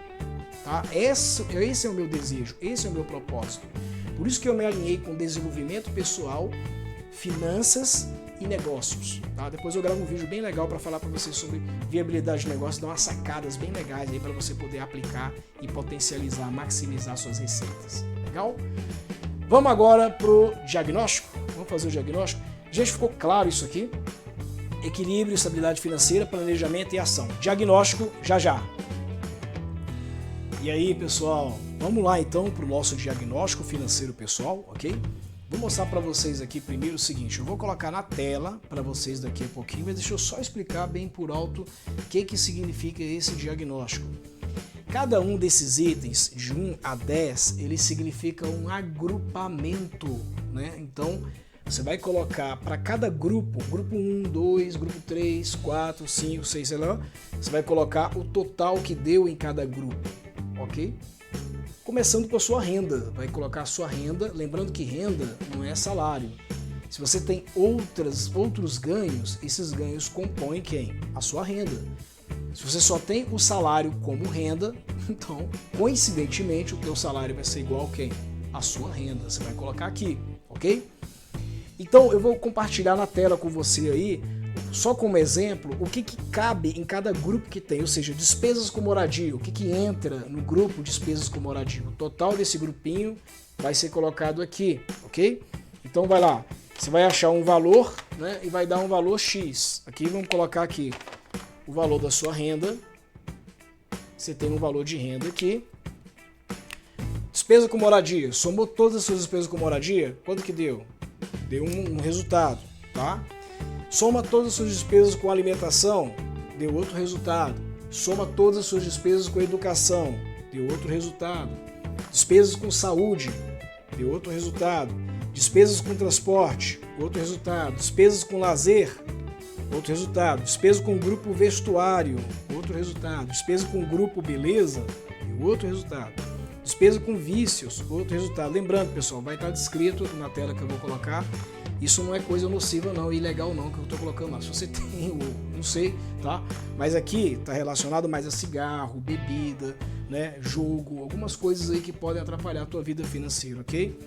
Tá? Esse é o meu desejo, esse é o meu propósito. Por isso que eu me alinhei com desenvolvimento pessoal, finanças e negócios. Tá? Depois eu gravo um vídeo bem legal para falar para vocês sobre viabilidade de negócio, dar umas sacadas bem legais aí para você poder aplicar e potencializar, maximizar suas receitas. Legal? Vamos agora pro diagnóstico. Vamos fazer o diagnóstico. Gente, ficou claro isso aqui? Equilíbrio, estabilidade financeira, planejamento e ação. Diagnóstico já já. E aí, pessoal, vamos lá então para o nosso diagnóstico financeiro pessoal, ok? Vou mostrar para vocês aqui primeiro o seguinte: eu vou colocar na tela para vocês daqui a pouquinho, mas deixa eu só explicar bem por alto o que significa esse diagnóstico. Cada um desses itens, de 1 a 10, ele significa um agrupamento, né? Então, você vai colocar para cada grupo 1, 2, grupo 3, 4, 5, 6, sei lá, você vai colocar o total que deu em cada grupo, ok? Começando com a sua renda, vai colocar a sua renda, lembrando que renda não é salário. Se você tem outros ganhos, esses ganhos compõem quem? A sua renda. Se você só tem o salário como renda, então, coincidentemente, o teu salário vai ser igual a quem? A sua renda. Você vai colocar aqui, ok? Então, eu vou compartilhar na tela com você aí, só como exemplo, o que cabe em cada grupo que tem, ou seja, despesas com moradia, o que entra no grupo despesas com moradia. O total desse grupinho vai ser colocado aqui, ok? Então, vai lá, você vai achar um valor, né, e vai dar um valor X. Aqui, vamos colocar aqui o valor da sua renda. Você tem um valor de renda aqui. Despesa com moradia, somou todas as suas despesas com moradia, quanto que deu? Deu um resultado, tá? Soma todas as suas despesas com alimentação, deu outro resultado. Soma todas as suas despesas com educação, deu outro resultado. Despesas com saúde, deu outro resultado. Despesas com transporte, outro resultado. Despesas com lazer, outro resultado. Despesa com grupo vestuário, outro resultado. Despesa com grupo beleza, outro resultado. Despesa com vícios, outro resultado. Lembrando, pessoal, vai estar descrito na tela que eu vou colocar. Isso não é coisa nociva não, ilegal não, que eu estou colocando lá. Se você tem, não sei, tá? Mas aqui está relacionado mais a cigarro, bebida, né, jogo, algumas coisas aí que podem atrapalhar a tua vida financeira, ok?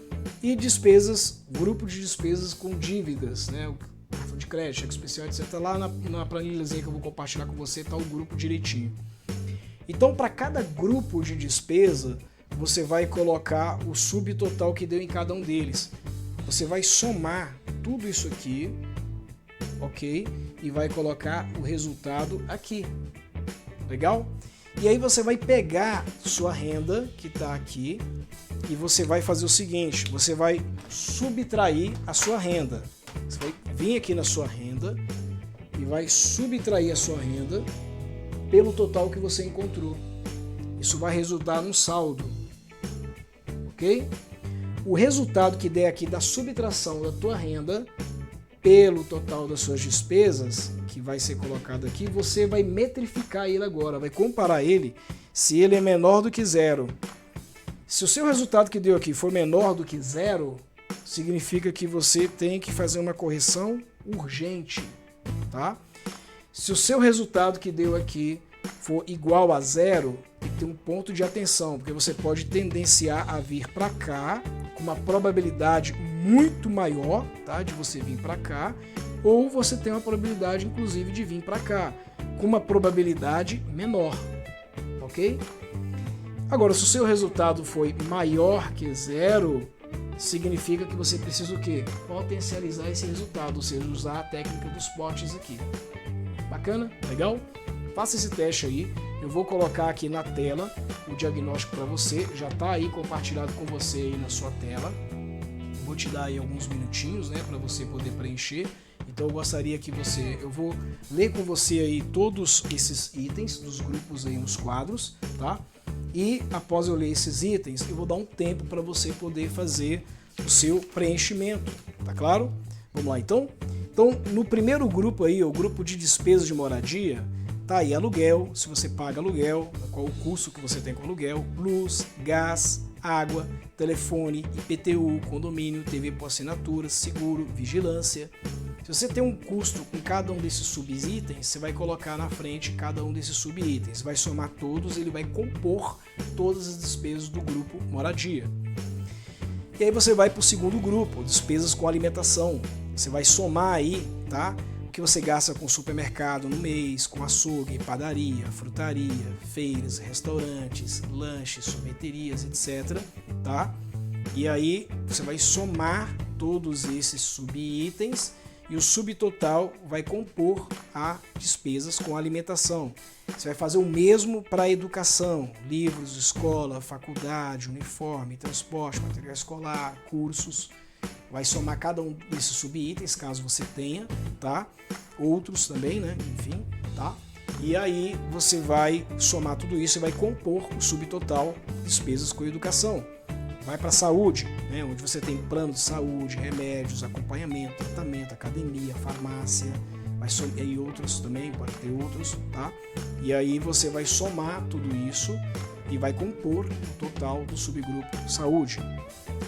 E despesas, grupo de despesas com dívidas, né? Cartão de crédito, cheque especial, etc. Lá na planilhazinha que eu vou compartilhar com você está o grupo direitinho. Então, para cada grupo de despesa, você vai colocar o subtotal que deu em cada um deles. Você vai somar tudo isso aqui, ok, e vai colocar o resultado aqui. Legal? E aí você vai pegar sua renda que está aqui e você vai fazer o seguinte, você vai subtrair a sua renda. Você vai vir aqui na sua renda e vai subtrair a sua renda pelo total que você encontrou. Isso vai resultar num saldo, ok? O resultado que der aqui da subtração da tua renda pelo total das suas despesas, que vai ser colocado aqui, você vai metrificar ele agora, vai comparar ele se ele é menor do que zero. Se o seu resultado que deu aqui for menor do que zero, significa que você tem que fazer uma correção urgente, tá? Se o seu resultado que deu aqui for igual a zero, tem que ter um ponto de atenção, porque você pode tendenciar a vir para cá com uma probabilidade muito maior, tá, de você vir para cá, ou você tem uma probabilidade, inclusive, de vir para cá com uma probabilidade menor, ok? Agora, se o seu resultado foi maior que zero, significa que você precisa o quê? Potencializar esse resultado, ou seja, usar a técnica dos potes aqui. Bacana? Legal? Faça esse teste aí. Eu vou colocar aqui na tela o diagnóstico para você. Já está aí compartilhado com você aí na sua tela. Vou te dar aí alguns minutinhos, né, para você poder preencher. Então eu gostaria que eu vou ler com você aí todos esses itens dos grupos aí nos quadros, tá? E após eu ler esses itens, eu vou dar um tempo para você poder fazer o seu preenchimento, tá claro? Vamos lá então? Então, no primeiro grupo aí, o grupo de despesas de moradia, tá aí aluguel, se você paga aluguel, qual o custo que você tem com aluguel, luz, gás, água, telefone, IPTU, condomínio, TV por assinatura, seguro, vigilância. Se você tem um custo com cada um desses subitens, você vai colocar na frente cada um desses subitens, vai somar todos, ele vai compor todas as despesas do grupo moradia. E aí você vai para o segundo grupo, despesas com alimentação. Você vai somar aí, tá? O que você gasta com supermercado no mês, com açougue, padaria, frutaria, feiras, restaurantes, lanches, sorveterias, etc, tá? E aí você vai somar todos esses subitens e o subtotal vai compor a despesas com alimentação. Você vai fazer o mesmo para a educação, livros, escola, faculdade, uniforme, transporte, material escolar, cursos. Vai somar cada um desses subitens, caso você tenha, tá? Outros também, né? Enfim, tá? E aí você vai somar tudo isso e vai compor o subtotal despesas com educação. Vai para a saúde, né? Onde você tem plano de saúde, remédios, acompanhamento, tratamento, academia, farmácia, e outros também, pode ter outros, tá? E aí você vai somar tudo isso e vai compor o total do subgrupo saúde.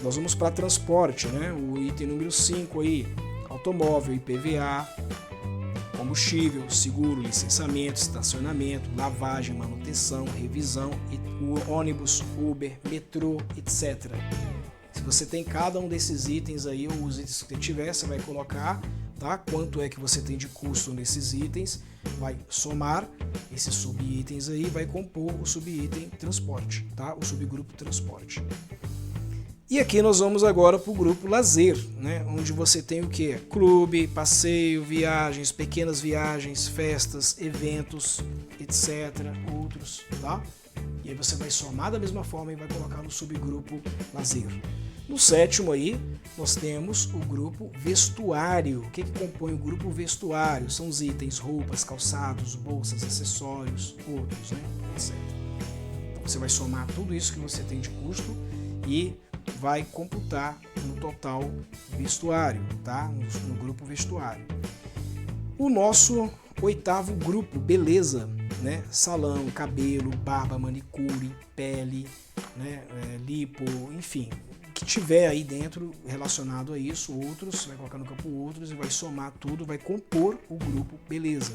Nós vamos para transporte, né? O item número 5 aí, automóvel, IPVA, combustível, seguro, licenciamento, estacionamento, lavagem, manutenção, revisão, o ônibus, Uber, metrô, etc. Se você tem cada um desses itens aí, ou os itens que você tiver, você vai colocar, tá? Quanto é que você tem de custo nesses itens, vai somar esses subitens aí, vai compor o subitem transporte, tá? O subgrupo transporte. E aqui nós vamos agora para o grupo lazer, né? Onde você tem o que? Clube, passeio, viagens, pequenas viagens, festas, eventos, etc. Outros, tá? E aí você vai somar da mesma forma e vai colocar no subgrupo lazer. No sétimo aí, nós temos o grupo vestuário. O que compõe o grupo vestuário? São os itens, roupas, calçados, bolsas, acessórios, outros, né? Etc. Então você vai somar tudo isso que você tem de custo e vai computar no total vestuário, tá? No grupo vestuário. O nosso oitavo grupo, beleza, né? Salão, cabelo, barba, manicure, pele, né? Lipo, enfim, o que tiver aí dentro relacionado a isso, outros, vai colocar no campo outros e vai somar tudo, vai compor o grupo beleza.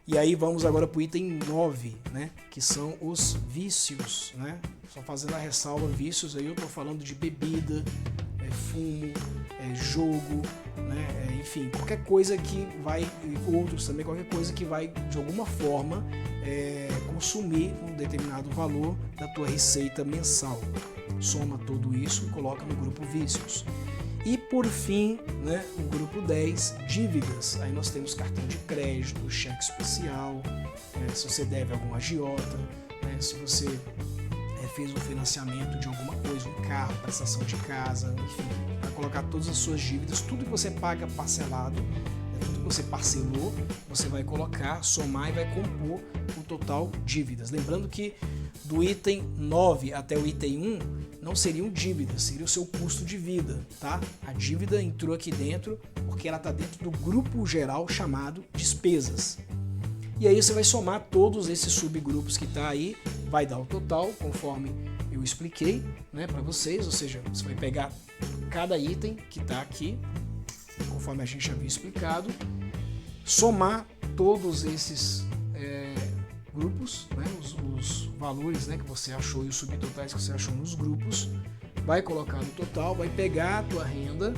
E aí vamos agora para o item 9, né? Que são os vícios, né? Só fazendo a ressalva, vícios aí eu estou falando de bebida, fumo, jogo, né? Enfim, qualquer coisa que vai, outros também, qualquer coisa que vai de alguma forma consumir um determinado valor da tua receita mensal. Soma tudo isso e coloca no grupo vícios. E por fim, né, o grupo 10, dívidas. Aí nós temos cartão de crédito, cheque especial, se você deve a algum agiota, né, se você fez um financiamento de alguma coisa, um carro, prestação de casa, enfim, para colocar todas as suas dívidas, tudo que você paga parcelado, tudo que você parcelou, você vai colocar, somar e vai compor o total dívidas. Lembrando que do item 9 até o item 1 não seriam dívidas, seria o seu custo de vida, tá? A dívida entrou aqui dentro porque ela está dentro do grupo geral chamado despesas. E aí você vai somar todos esses subgrupos que está aí, vai dar o total, conforme eu expliquei, né, para vocês, ou seja, você vai pegar cada item que está aqui, conforme a gente já havia explicado, somar todos esses grupos, né, os valores, né, que você achou e os subtotais que você achou nos grupos, vai colocar no total, vai pegar a tua renda,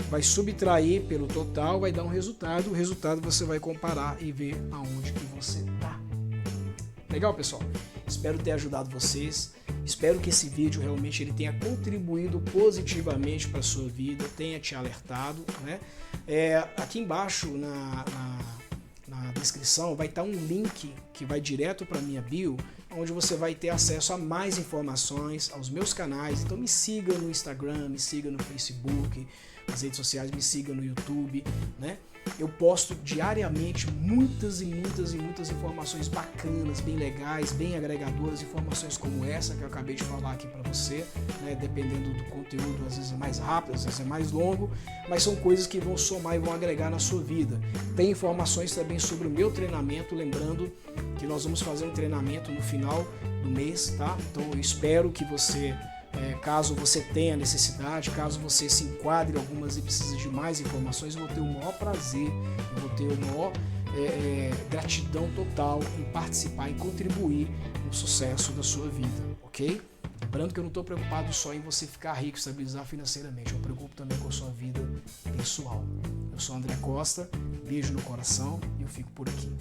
vai subtrair pelo total, vai dar um resultado, o resultado você vai comparar e ver aonde que você está. Legal, pessoal? Espero ter ajudado vocês, espero que esse vídeo realmente ele tenha contribuído positivamente para a sua vida, tenha te alertado, né? Aqui embaixo na descrição vai estar um link que vai direto para a minha bio, onde você vai ter acesso a mais informações, aos meus canais. Então me siga no Instagram, me siga no Facebook, nas redes sociais, me siga no YouTube, né? Eu posto diariamente muitas informações bacanas, bem legais, bem agregadoras, informações como essa que eu acabei de falar aqui para você, né? Dependendo do conteúdo, às vezes é mais rápido, às vezes é mais longo, mas são coisas que vão somar e vão agregar na sua vida. Tem informações também sobre o meu treinamento, lembrando que nós vamos fazer um treinamento no final do mês, tá? Então eu espero que você, caso você tenha necessidade, caso você se enquadre em algumas e precise de mais informações, eu vou ter o maior prazer, eu vou ter o maior gratidão total em participar, em contribuir no sucesso da sua vida, ok? Lembrando que eu não estou preocupado só em você ficar rico, estabilizar financeiramente, eu me preocupo também com a sua vida pessoal. Eu sou André Costa, beijo no coração e eu fico por aqui.